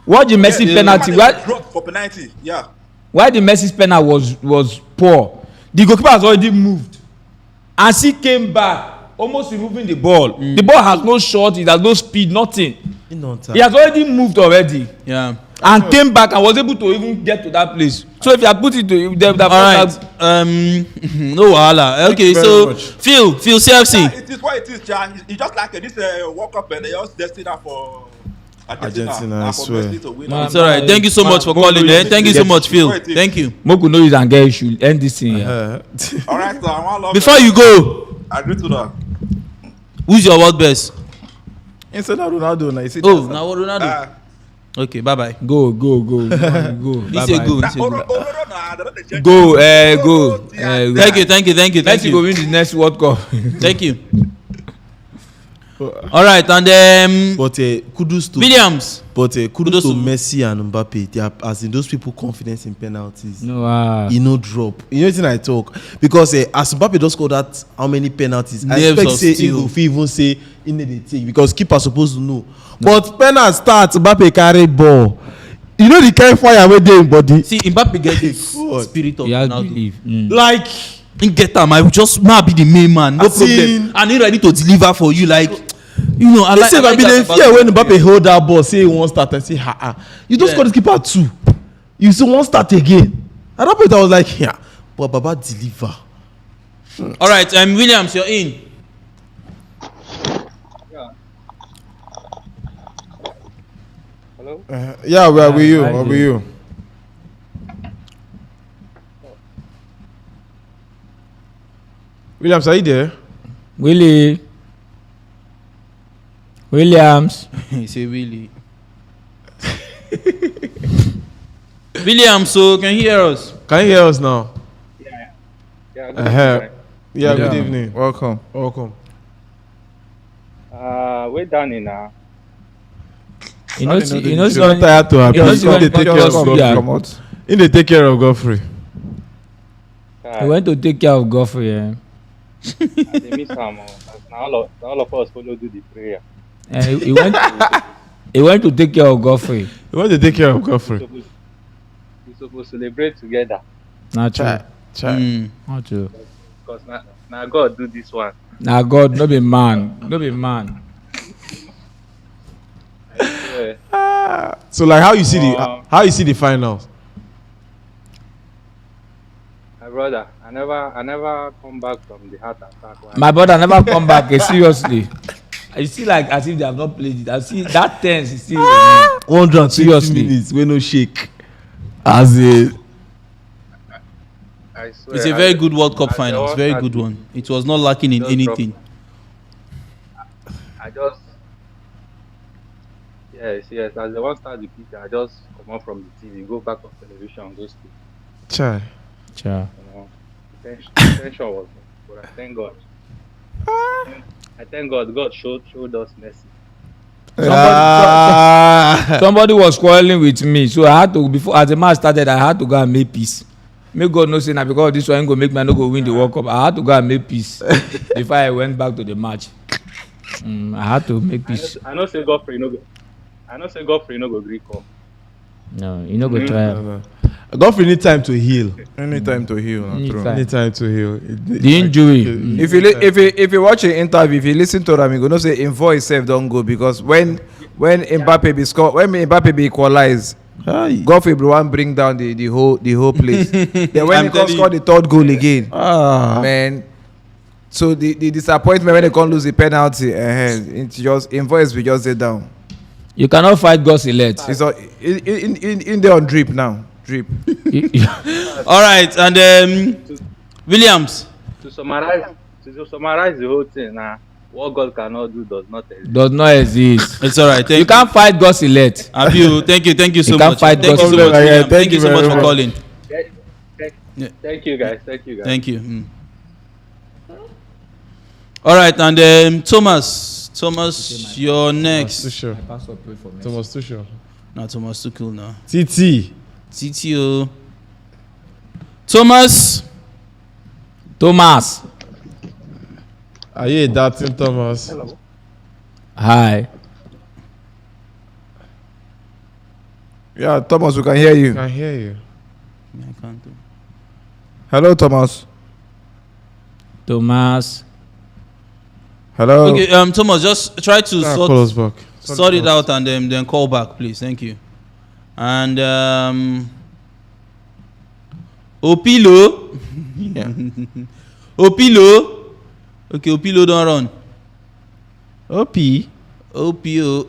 What the Messi penalty? For penalty, yeah. Why the Messi's penalty was poor? The goalkeeper has already moved, and he came back, almost removing the ball. The ball has no shot, it has no speed, nothing. He has already moved already. Yeah. And came back and was able to even get to that place. So if you had put it to that, all right. No wahala. Okay, so Phil CFC. Yeah, it is what it is, Jah. It's just like this World Cup, and they just destined for Argentina. I swear. It's all right. Thank you so much for calling. Thank you so much, Phil. Thank you. Moku knows and get issue. End this thing. All right, so I want before you go, I agree to that. who's your world best? Instead of Ronaldo, now you see. Oh, now Ronaldo. Okay, bye. Go. Go. He say go. Go. Thank you. Let's go win the next World Cup. Thank you. All right, and But kudos to Williams. But kudos to Messi and Mbappe. They are, as in those people, confidence in penalties. No, you know, drop. You know, I talk because as Mbappe just scored that how many penalties? I expect say he will even say in the take because keeper supposed to know. But penalty start Mbappe carry ball. You know the kind of fire wey dey in body. See, Mbappe get the spirit of Ronaldo. Like he get am. I just be the main man, no problem, and he ready to deliver for you. Like, you know, I like the fear when Mbappe hold that ball, say he won't start and say you just score the keeper 2. You still won't start again. At that point I was like, yeah, but Baba deliver. All right, Williams, you're in. Hello. Yeah, where were you? Where were you? Williams, are you there? Williams. He say Willie. Williams, so can you hear us? Can you hear us now? Yeah. Good evening. Welcome. We're done in now. You know, not tired to happy. They take care of Godfrey. He went to take care of Godfrey. They miss him. All of us follow do the prayer. He went to take care of Godfrey. He went to take care of Godfrey. We supposed to celebrate together. Not true. Not true. Because now God do this one. Now God, no be man. So like how you see the finals? My brother, I never come back from the heart attack. My brother never come back. Seriously. I see like as if they have not played it. I see that tense is still 120 minutes. We no shake. As a I swear, it's a very good World Cup finals. Very good one. It was not lacking in anything. I just yes. As the one start the pitch, I just come out from the TV, go back on television, go sleep. Cha. You know, tension was, but I thank God. I thank God. God showed us mercy. Somebody was quarreling with me, so I had to as the match started. I had to go and make peace. May God know say now because this one go make me no go win the World Cup. I had to go and make peace before I went back to the match. I had to make peace. I know say Godfrey no go gree come. No, you no go try. No. Godfrey need time to heal. Need time to heal. Need time to heal. The injury. If you watch an interview, if you listen to them, you gonna say in voice self don't go because when Mbappe be equalized, Godfrey will bring down the whole place. Then when he can score the third goal again, man. So the disappointment when they can't lose the penalty, it's just in voice we just sit down. You cannot fight God's elect. It's in there on drip now. Drip. All right, and Williams. To summarize the whole thing now, what God cannot do does not exist. It's all right. You can't fight God's elect. Thank you so much. Can't fight God's elect. Thank you so much for calling. Thank you guys. Thank you. All right, and Thomas, you're next. Thomas Tuchel. Not Thomas Tuchel now. TTO. Thomas. Are you doubting Thomas? Hello. Hi. Yeah, Thomas, we can hear you. I can hear you. I can't do. Hello, Thomas. Hello. Okay, Thomas, just try to sort it out and then call back, please. Thank you. And Opilo. Yeah. Opilo. Okay, Opilo don't run. Opio.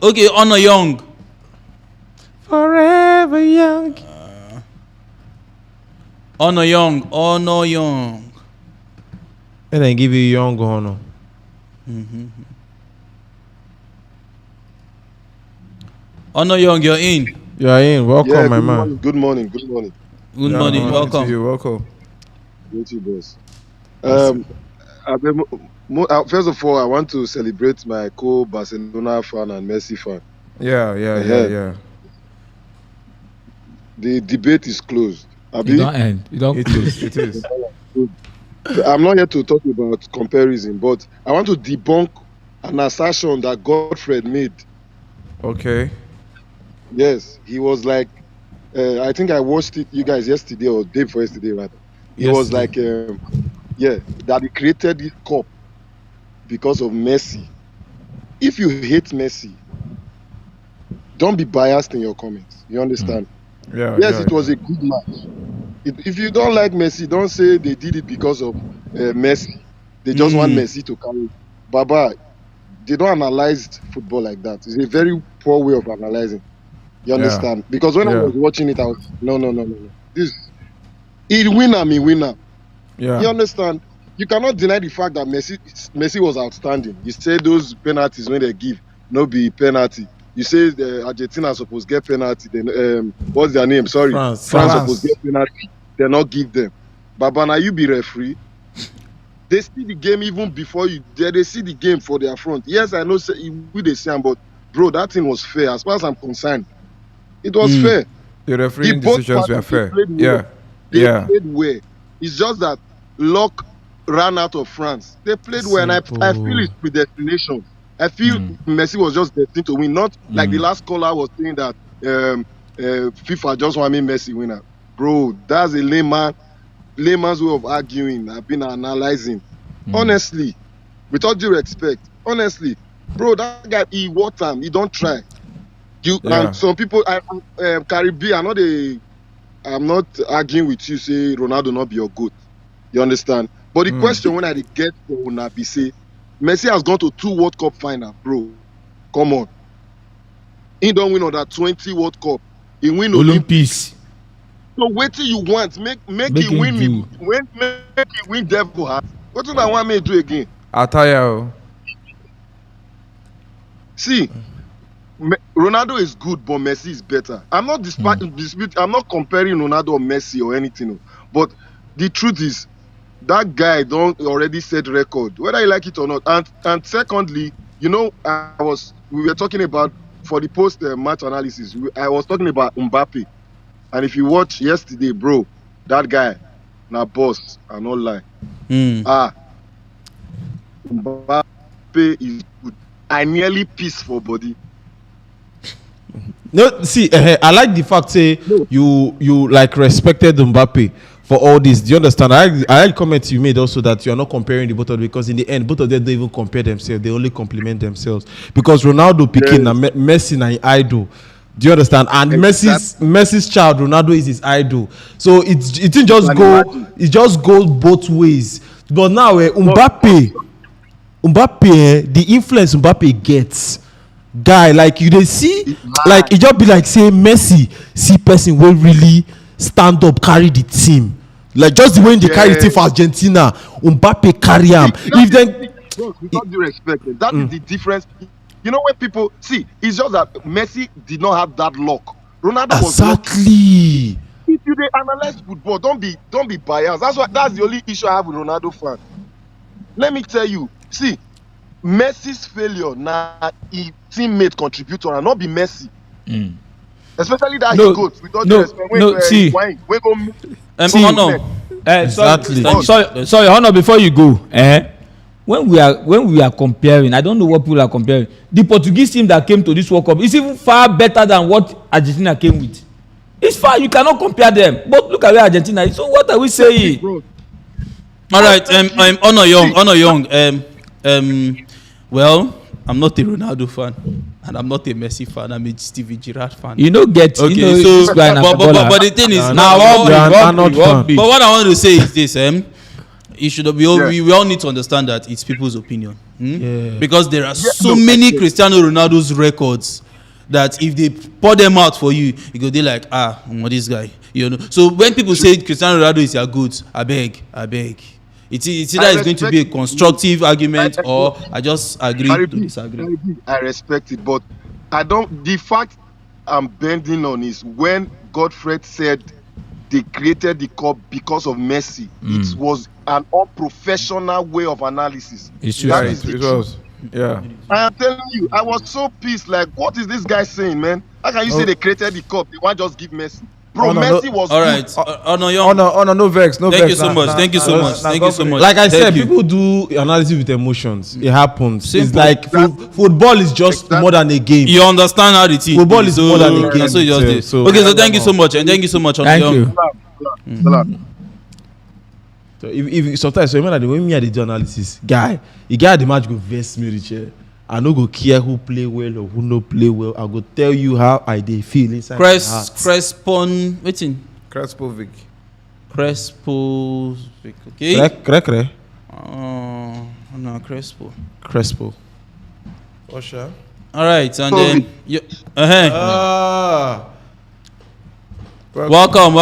Okay, Honor Young. Forever young. Honor Young. And then give you young honor. Honor Young, you're in. You are in. Welcome, my man. Good morning. Good morning. Welcome. To you. Welcome. Thank you, boss. First of all, I want to celebrate my co-Barcelona fan and Messi fan. Yeah. The debate is closed. It don't end. It don't close. It is. I'm not here to talk about comparison, but I want to debunk an assertion that Godfred made. Okay. Yes, he was like, I think I watched it, you guys, yesterday or day before yesterday, rather. He was like, that he created this cup because of Messi. If you hate Messi, don't be biased in your comments. You understand? It was a good match. If you don't like Messi, don't say they did it because of Messi. They just want Messi to carry. Baba, they don't analyze football like that. It's a very poor way of analyzing. You understand? Because when I was watching it, I was no. He winner. Yeah. You understand? You cannot deny the fact that Messi was outstanding. You say those penalties when they give, no be penalty. You say Argentina supposed to get penalty. Then what's their name? Sorry, France supposed to get penalty. They not give them. Baba, now you be referee. They see the game even before you. They see the game for their front. Yes, I know. We they say, but bro, that thing was fair. As far as I'm concerned, it was fair. The refereeing decisions were fair. They played well. It's just that luck ran out of France. They played well, and I feel it's predestination. I feel Messi was just destined to win. Not like the last caller was saying that FIFA just want me Messi winner. Bro, that's a layman's way of arguing. I've been analyzing. Honestly, with all due respect, bro, that guy, he worked time. He don't try. And some people, Karibi, I'm not arguing with you, say Ronaldo not be your goat. You understand? But the question when I get for Unabi, say, Messi has gone to 2 World Cup final, bro. Come on. He don't win on that 20 World Cup. He win Olympics. So wait till you want. Make him win. Make him win devil heart. What do I want me to do again? I'll tell you. See, Ronaldo is good, but Messi is better. I'm not I'm not comparing Ronaldo or Messi or anything. But the truth is, that guy don't already set record, whether you like it or not. And secondly, we were talking about for the post match analysis. I was talking about Mbappe, and if you watch yesterday, bro, that guy, na boss, I not lie. Mbappe is good. I nearly pissed for body. No, see, I like the fact say you like respected Mbappe for all this. Do you understand? I like comments you made also that you are not comparing the both of them, because in the end, both of them don't even compare themselves. They only compliment themselves. Because Ronaldo picking and Messi na his idol. Do you understand? And Messi's child, Ronaldo, is his idol. So it just goes both ways. But now Mbappe, the influence Mbappe gets, guy, like you they see, like it just be like say Messi see person will really stand up, carry the team. Like just the way they carry the team for Argentina, Mbappe carry him. If then, with all due respect, that is the difference. You know when people see, it's just that Messi did not have that luck. Ronaldo was lucky. If you analyze football, don't be biased. That's the only issue I have with Ronaldo fan. Let me tell you, see, Messi's failure now, his teammate contributor and not be Messi. Especially that he goes with all due respect. Sorry, Honor, before you go, when we are comparing, I don't know what people are comparing. The Portuguese team that came to this World Cup is even far better than what Argentina came with. It's fine. You cannot compare them. But look at where Argentina is. So what are we saying? All right. Honor Young. Well, I'm not a Ronaldo fan, and I'm not a Messi fan. I'm a Steven Gerrard fan. You know, but the thing is but what I want to say is this: it should be. We all need to understand that it's people's opinion, because there are so many Cristiano Ronaldo's records that if they pour them out for you, you go, they like, this guy, you know. So when people say Cristiano Ronaldo is your goat, I beg. It's either it's going to be a constructive argument or I just agree to disagree. I respect it, but I don't. The fact I'm bending on is when Godfred said they created the cup because of Messi. It was an unprofessional way of analysis. It's true. It was. Yeah. I am telling you, I was so pissed. Like, what is this guy saying, man? How can you say they created the cup? They want just give Messi. Bro, Messi was all right. No vex. Thank you so much. Thank you so much. Like I said, people do analysis with emotions. It happens. It's like football is just more than a game. You understand how it is. Football is more than a game. So thank you so much, and thank you so much. Thank you. So if sometimes remember that when me dey do analysis, guy, you get the match go vex me reach here. I no go care who play well or who no play well. I go tell you how I dey feel inside my heart. Crespovic. Okay. Cre. No, Crespo. For sure. All right, and then welcome.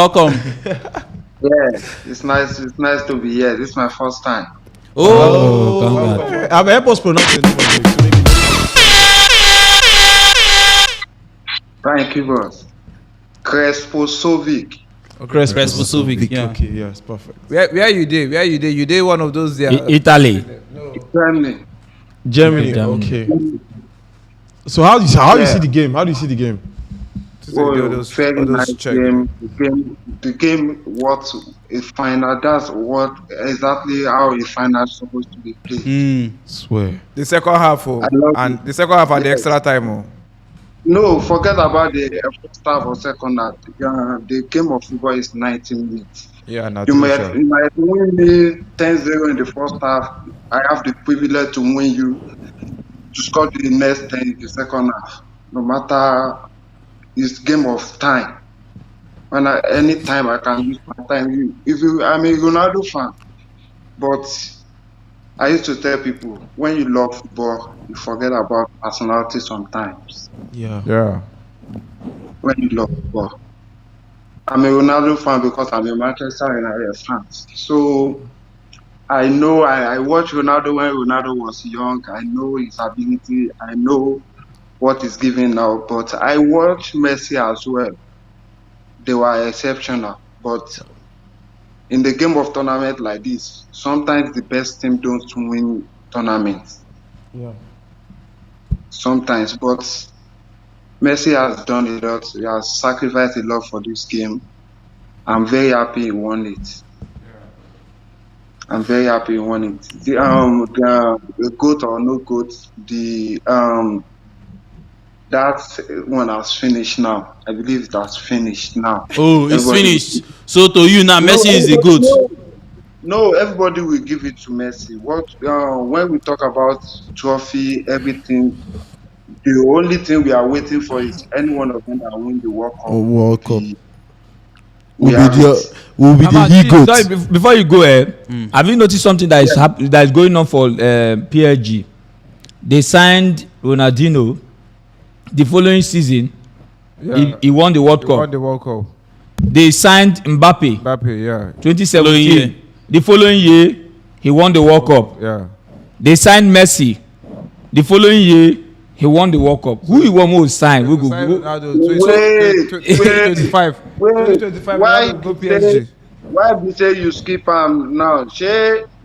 Yeah, it's nice to be here. This is my first time. Oh, I'm help us pronounce it. Thank you, boss. Crespovic. Crespovic. Yeah. Okay, yes, perfect. Where you did? You did one of those there. Italy. Germany. Okay. So how do you see the game? Very nice game. The game, what is final? That's what exactly how a final is supposed to be played. Swear. The second half, and the extra time. No, forget about the first half or second half. The game of football is 90 minutes. Yeah, you might win me 10-0 in the first half. I have the privilege to win you to score the next 10 in the second half. No matter. It's game of time. Any time I can use my time. I'm a Ronaldo fan, but I used to tell people when you love football, you forget about personality sometimes. Yeah. When you love football, I'm a Ronaldo fan because I'm a Manchester United fan. So I know I watched Ronaldo when Ronaldo was young. I know his ability. I know what is given now, but I watched Messi as well. They were exceptional, but in the game of tournament like this, sometimes the best team don't win tournaments. Yeah. Sometimes, but Messi has done a lot. He has sacrificed a lot for this game. I'm very happy he won it. The goat or no goat, that one has finished now. I believe that's finished now. Oh, it's finished. So to you now, Messi is the GOAT. No, everybody will give it to Messi. When we talk about trophy, everything, the only thing we are waiting for is any one of them that win the World Cup. World Cup. Will be the GOAT. Sorry, before you go, have you noticed something that is going on for PSG? They signed Ronaldinho. The following season, he won the World Cup. They signed Mbappe. 2017. The following year, he won the World Cup. Yeah. They signed Messi. The following year, he won the World Cup. Who he want more sign? 2025. Why be say you skip now?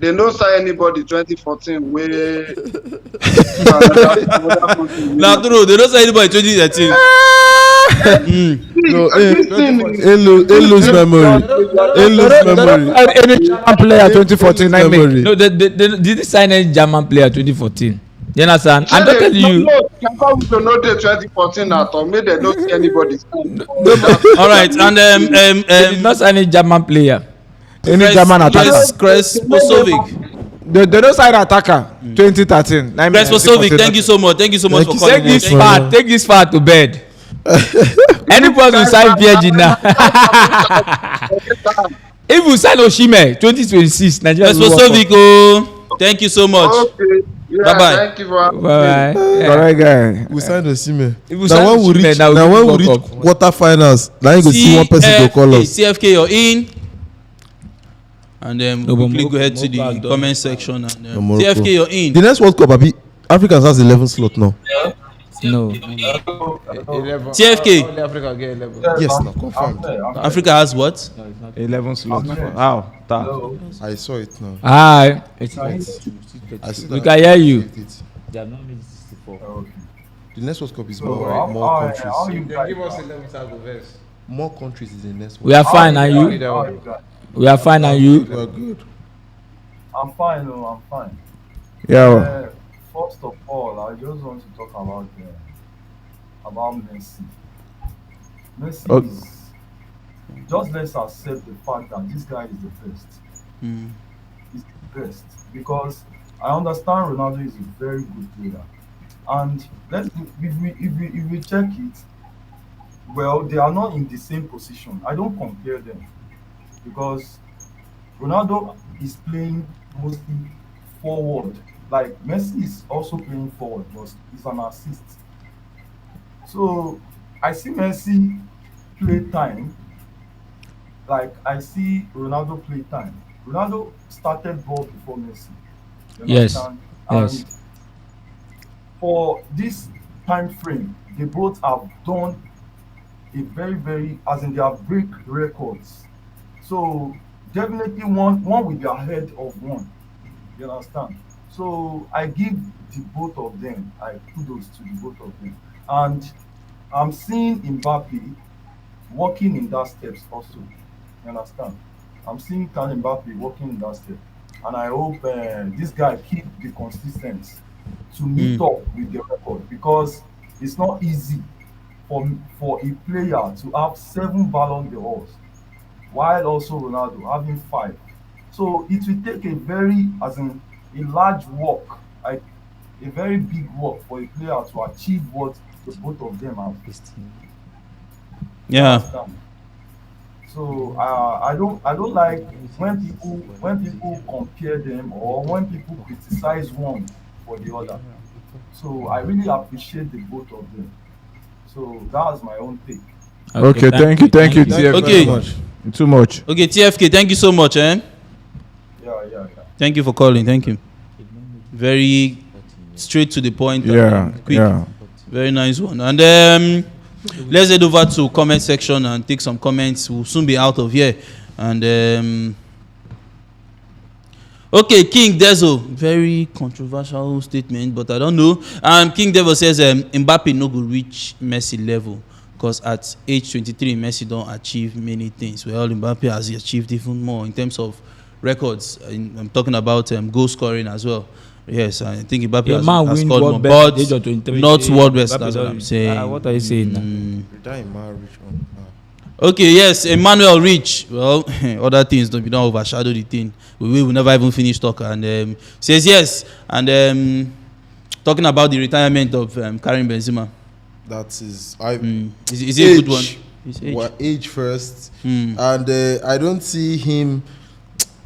They no sign anybody 2014 where Now true, they don't say anybody 2013. No, lose memory. Any German player 2014 memory. No, did they sign any German player 2014? You understand? I'm not telling you. can come to know the 2014 at all. Maybe they don't see anybody. All right, and they did not sign any German player. Any German attacker. Kresposovic. They don't sign attacker. 2013. Kresposovic, thank you so much. Thank you so much for calling. Take this part to bed. Anybody will sign PSG now. If you sign Osimhen 2026, Nigeria will Kresposovic, oh, thank you so much. Okay. Yeah, bye. Thank you for bye. Correct guy. We signed Osimhen. Now when we reach quarterfinals, now you go see one person go call us. CFK, you're in. And then we'll quickly go ahead to the comment section. And CFK, you're in. The next World Cup, Africans has 11 slot now. No. 11. TFK. Africa get 11. Yes, now confirmed. Africa has what? 11 slots. How? I saw it now. Hi. We can hear you. They have not made 64. The next World Cup is more countries. Give us 11 more countries is the next one. We are fine, and you? We are fine, and you? We are good. I'm fine, I'm fine. Yeah. First of all, I just want to talk about Messi. Messi is just let's accept the fact that this guy is the best. He's the best because I understand Ronaldo is a very good player, and if we check it, well, they are not in the same position. I don't compare them because Ronaldo is playing mostly forward. Like Messi is also playing forward, but he's an assist. So I see Messi play time. Like I see Ronaldo play time. Ronaldo started ball before Messi. Yes. And for this time frame, they both have done a very, as in they have break records. So definitely one with their head of one. You understand? So I give the both of them, I kudos to the both of them. And I'm seeing Mbappe walking in that steps also. You understand? I'm seeing Kylian Mbappe walking in that step. And I hope this guy keep the consistency to meet up with the record because it's not easy for a player to have 7 Ballon d'Ors while also Ronaldo having 5. So it will take a large work, like a very big work for a player to achieve what the both of them have. Yeah. So I don't like when people compare them or when people criticize one for the other. So I really appreciate the both of them. So that's my own take. Okay, thank you, TFK. Okay. Too much. Okay, TFK, thank you so much, Yeah. Thank you for calling. Thank you. Very straight to the point. Quick. Yeah. Very nice one. And let's head over to comment section and take some comments. We'll soon be out of here. And okay, King Dezo, very controversial statement, but I don't know. King Dezo says Mbappe no go reach Messi level because at age 23, Messi don't achieve many things. Well, Mbappe has achieved even more in terms of records. I'm talking about goal scoring as well. Yes, I think Mbappe has scored more, but not world best. That's what I'm saying. What are you saying? Okay, yes, Emmanuel Rich. Well, other things don't overshadow the thing. We will never even finish talking. And says yes. And talking about the retirement of Karim Benzema. That is, is it a good one? His age. Age first, and I don't see him.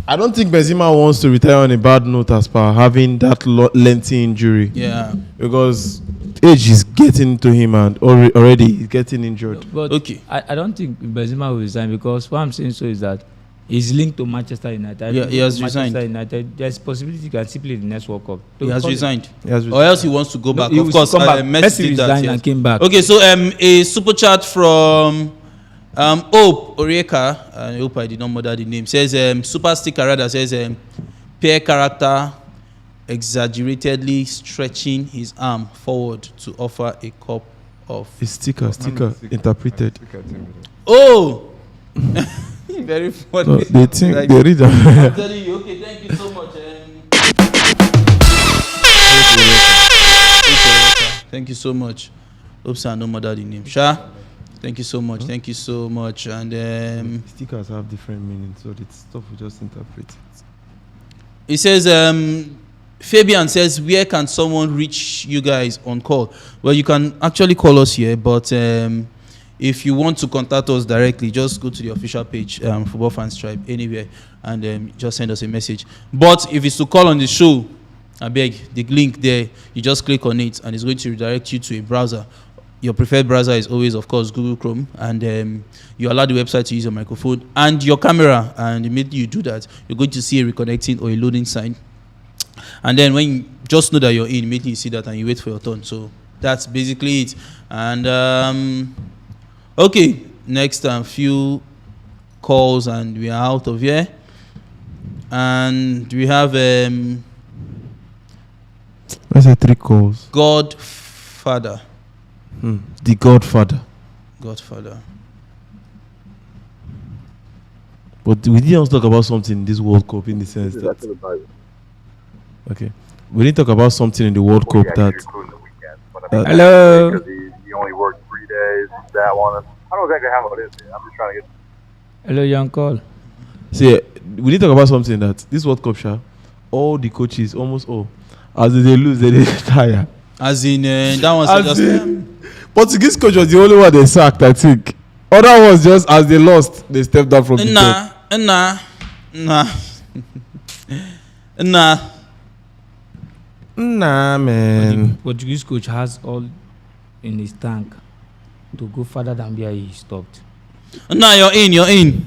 I don't think Benzema wants to retire on a bad note as per having that lengthy injury. Yeah. Because age is getting to him and already he's getting injured. But okay. I don't think Benzema will resign because what I'm saying so is that he's linked to Manchester United. Yeah, he has resigned. United, there's possibility he can still play the next World Cup. He has resigned. Or else he wants to go back. Of course, Messi resigned and came back. Okay, so a super chat from Hope Orieka, I hope I did not murder the name, says super sticker rather says pair character exaggeratedly stretching his arm forward to offer a cup of a sticker interpreted. Oh very funny. No, they think like, they read I'm telling you. Okay, thank you so much. Thank Thank you so much. Oops, I no mother the name. Sha. Thank you so much. Thank you so much. And stickers have different meanings, so the stuff we just interpret it. It says, Fabian says, where can someone reach you guys on call? Well, you can actually call us here, but if you want to contact us directly, just go to the official page, Football Fans Tribe, anywhere, and just send us a message. But if it's to call on the show, I beg, the link there, you just click on it, and it's going to redirect you to a browser. Your preferred browser is always, of course, Google Chrome, and you allow the website to use your microphone and your camera, and immediately you do that, you're going to see a reconnecting or a loading sign. And then when you just know that you're in, immediately you see that and you wait for your turn. So that's basically it. And okay, next few calls and we are out of here. And we have I said 3 calls. Godfather. The Godfather. Godfather. But we didn't talk about something in this World Cup in the sense that. Okay. We didn't talk about something in the World Cup that. Hello. He only worked 3 days. That one. I don't exactly how it is. I'm just trying to get. Hello, young call. See, we didn't talk about something that this World Cup, all the coaches, almost all, as they lose, they retire. As in, that was just. Portuguese coach was the only one they sacked, I think. Other ones just as they lost, they stepped down from the top. Nah, man. The Portuguese coach has all in his tank to go further than where he stopped. Nah, you're in.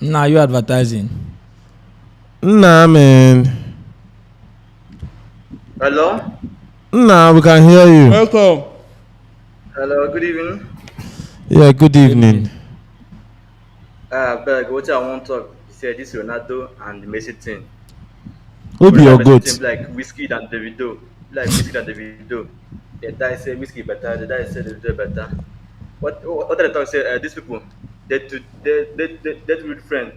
Nah, you advertising. Nah, man. Hello? Nah, we can hear you. Welcome. Hello, good evening. Yeah, good evening. Beg, what I want to talk, you said this Ronaldo and the Messi thing. Who be your goat? Like Whiskey and Davido. The guy say Whiskey better, the guy say Davido better. What the talk say? These people, they good friend.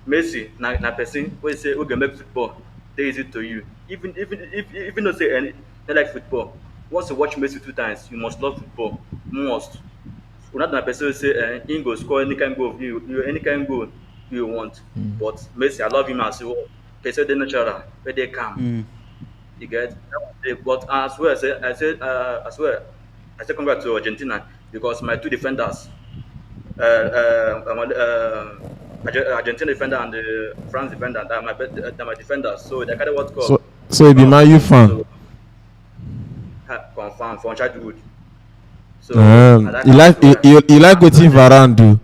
Messi, na person who say who can make football, they easy to you. Even though say any they like football. Once you watch Messi 2 times, you must love football. Must. Not na person say he go score any kind goal any kind goal you want. But Messi, I love him as well. Person they natural, where they come. You get. But as well, I said congrats to Argentina because my 2 defenders, Argentina defender and the France defender, they're my defenders. So they kind of what called. So you be my you fan. Confirm from childhood. So you like waiting Varane do.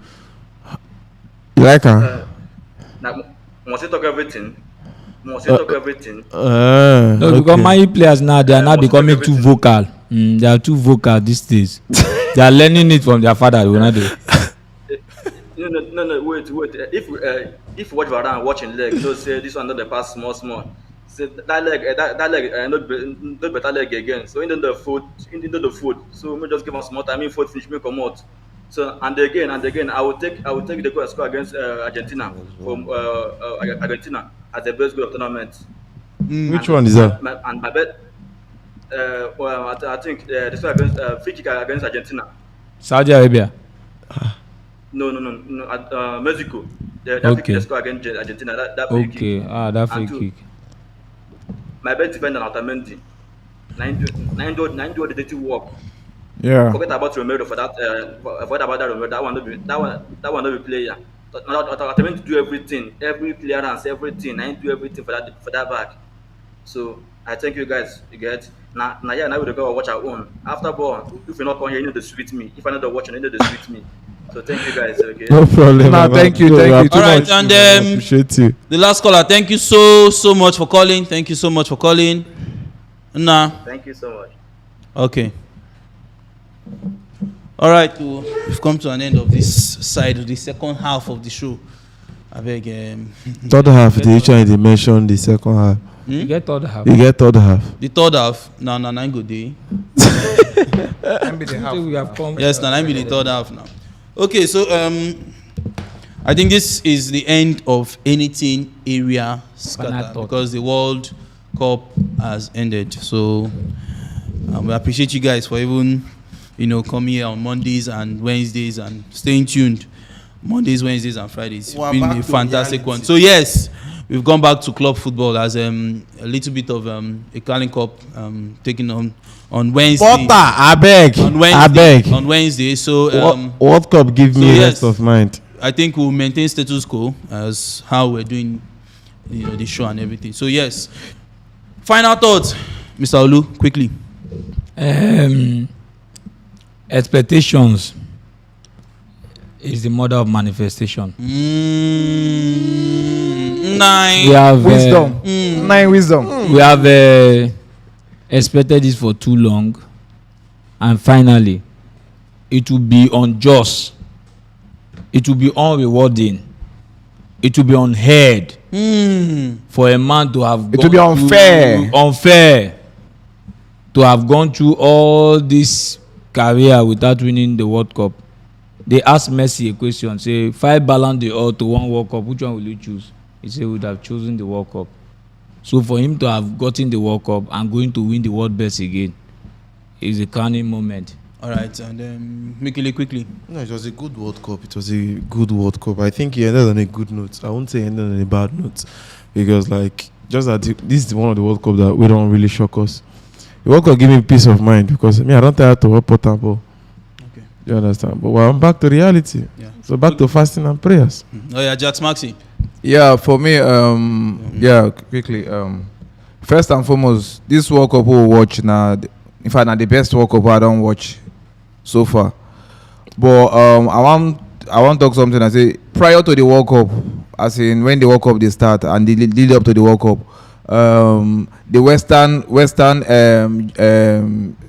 You like her? Must you talk everything? No, because my players now they are now becoming too vocal. They are too vocal these days. They are learning it from their father, Ronaldo. No, wait. If you watch Varane watching leg, you say this one not the pass small. So that leg, not better leg again. So into the foot. So we just give us more time. In foot finish me come out. So and again, I will take the goal score against Argentina from Argentina as the best goal of tournament. Which one is that? And my bet, I think this one against free kick against Argentina. Saudi Arabia. No. Mexico. They score against Argentina. That free kick. That free kick. My best defender Otamendi. 9 do the dirty work. Yeah. Forget about Romero for that. Forget about that Romero. That one no be player. Otamendi do everything, every clearance, everything. I do everything for that back. So I thank you guys. You get now we go watch our own. After ball, if you not come here, you need to sweet me. If I not watching, you need to sweet me. So thank you guys. Okay. No problem. Thank you. All right, and appreciate you. The last caller. Thank you so much for calling. Thank you so much for calling. Thank you so much. Okay. All right, we've come to an end of this side of the second half of the show. I beg. Third half, they mentioned the second half. You get third half. The third half. No, I'm good day. Yes, I'm be the third half now. Okay, so I think this is the end of anything area scatter because the World Cup has ended. So we appreciate you guys for even, coming here on Mondays and Wednesdays and staying tuned. Mondays, Wednesdays, and Fridays. It's been a fantastic one. So yes, we've gone back to club football as a little bit of a Carling Cup taking on Wednesday. I beg. On Wednesday. So World Cup give me rest of mind. I think we'll maintain status quo as how we're doing, the show and everything. So yes. Final thoughts, Mr. Olu, quickly. Expectations is the mother of manifestation. 9 We have wisdom. 9 wisdom. We have expected this for too long, and finally, it will be unjust. It will be unrewarding. It will be unheard for a man to have. It will be unfair to have gone through all this career without winning the World Cup. They asked Messi a question, say 5 Ballon d'Or to 1 World Cup, which one will you choose? He said he would have chosen the World Cup. So for him to have gotten the World Cup and going to win the world best again is a crowning moment. All right, and then Mekele, quickly. No, it was a good World Cup. It was a good World Cup. I think he ended on a good note. I won't say he ended on a bad note, because just that this is one of the World Cup that we don't really shock us. The World Cup give me peace of mind, because I don't tire to work Portable. Okay. You understand? But I'm back to reality. Yeah. So back to fasting and prayers. Oh yeah, Jaxmaxy. Yeah, for me, quickly. First and foremost, this World Cup we'll watch now. In fact, now the best World Cup I don't watch so far. But I want to talk something. I say prior to the World Cup, as in when the World Cup they start and the lead up to the World Cup, the Western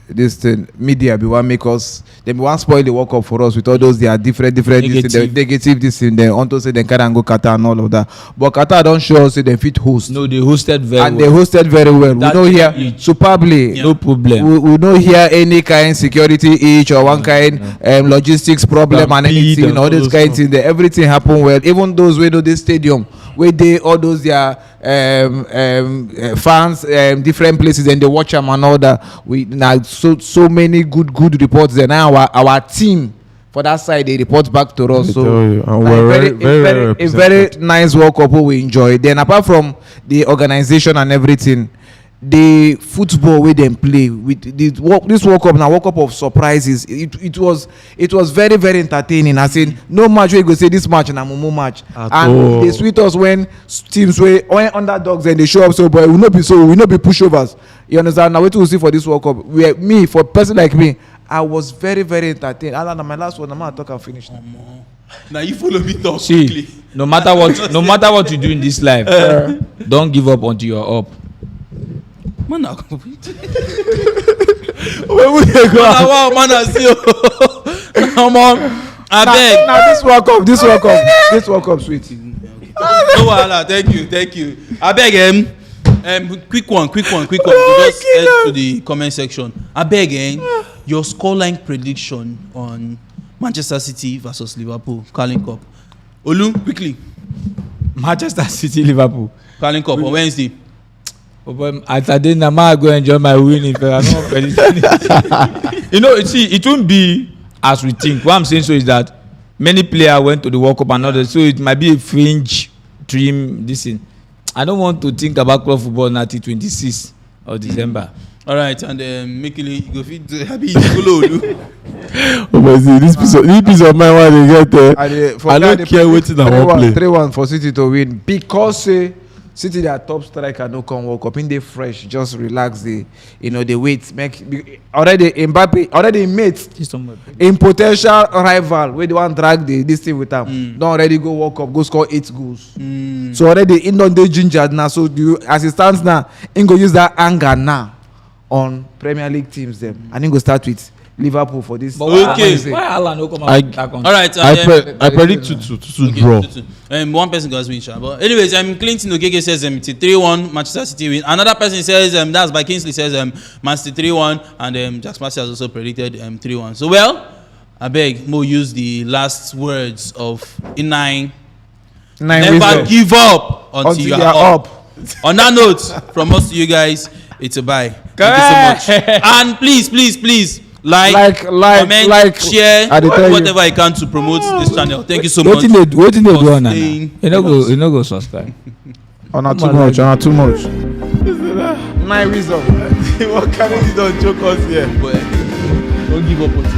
this thing, media be one make us, they be one spoil the World Cup for us with all those their different negative this thing. They want to say they can't go Qatar and all of that. But Qatar don't show us they fit host. No, they hosted very well. And they hosted very well. That we know here superbly. No problem. We don't hear any kind security each or one kind logistics problem and anything and all those kinds of things. Everything happen well. Even those where this stadium where they all those their fans different places and they watch them and all that. We now so many good reports. Then now our team for that side they report back to us. So a very nice World Cup we enjoy. Then apart from the organization and everything, the football we then play with this World Cup now, World Cup of surprises. It was very very entertaining. I said no match where you go say this match and a Momo match, and they sweet us when teams when underdogs and they show up. So boy, we not be pushovers. You understand? Now what we see for this World Cup, for a person like me, I was very very entertained. And my last one, I'm gonna talk and finish now. Now you follow me talk quickly. See, no matter what you do in this life, don't give up until you're up. Man, where would they go? Man, I see you. Come on, I beg. Now this World Cup, sweet. No wahala, thank you. I beg quick one. We just head to the comment section. I beg your scoreline prediction on Manchester City versus Liverpool Carling Cup. Olu, quickly. Manchester City Liverpool Carling Cup on Wednesday. Oh boy, at that day, now I go enjoy my winning. It won't be as we think. What I'm saying so is that many players went to the World Cup and others, so it might be a fringe dream. This thing, I don't want to think about club football until 26th of December. All right, and Mekele, you go fit happy follow. Oh my God, this piece of mind why they get there. I don't care waiting I won't play. 3-1 for City to win because City their top striker no come World Cup in they fresh, just relax they wait make already Mbappe already mate in potential rival where they want drag this thing with them. Don't already go World Cup, go score 8 goals. So already in on the ginger now. So as it stands now, in go use that anger now on Premier League teams them. And then go start with Liverpool for this. Okay. Why Alan no come out? All right. I predict 2-2 draw. One person goes win, but anyways, Clinton Okeke says it's 3-1 Manchester City win. Another person says that's by Kingsley says Man City 3-1, and Jaxmaxy has also predicted 3-1. So I beg Mo use the last words of Inine. Never give up until you are up. On that note, from us to you guys, it's a bye. Thank you so much. And please, like, comment, share, whatever I can to promote this channel. Thank you so much. What did they do on that? You know go subscribe. Not too much. My reason. What can you don't joke us here? Don't give up on it.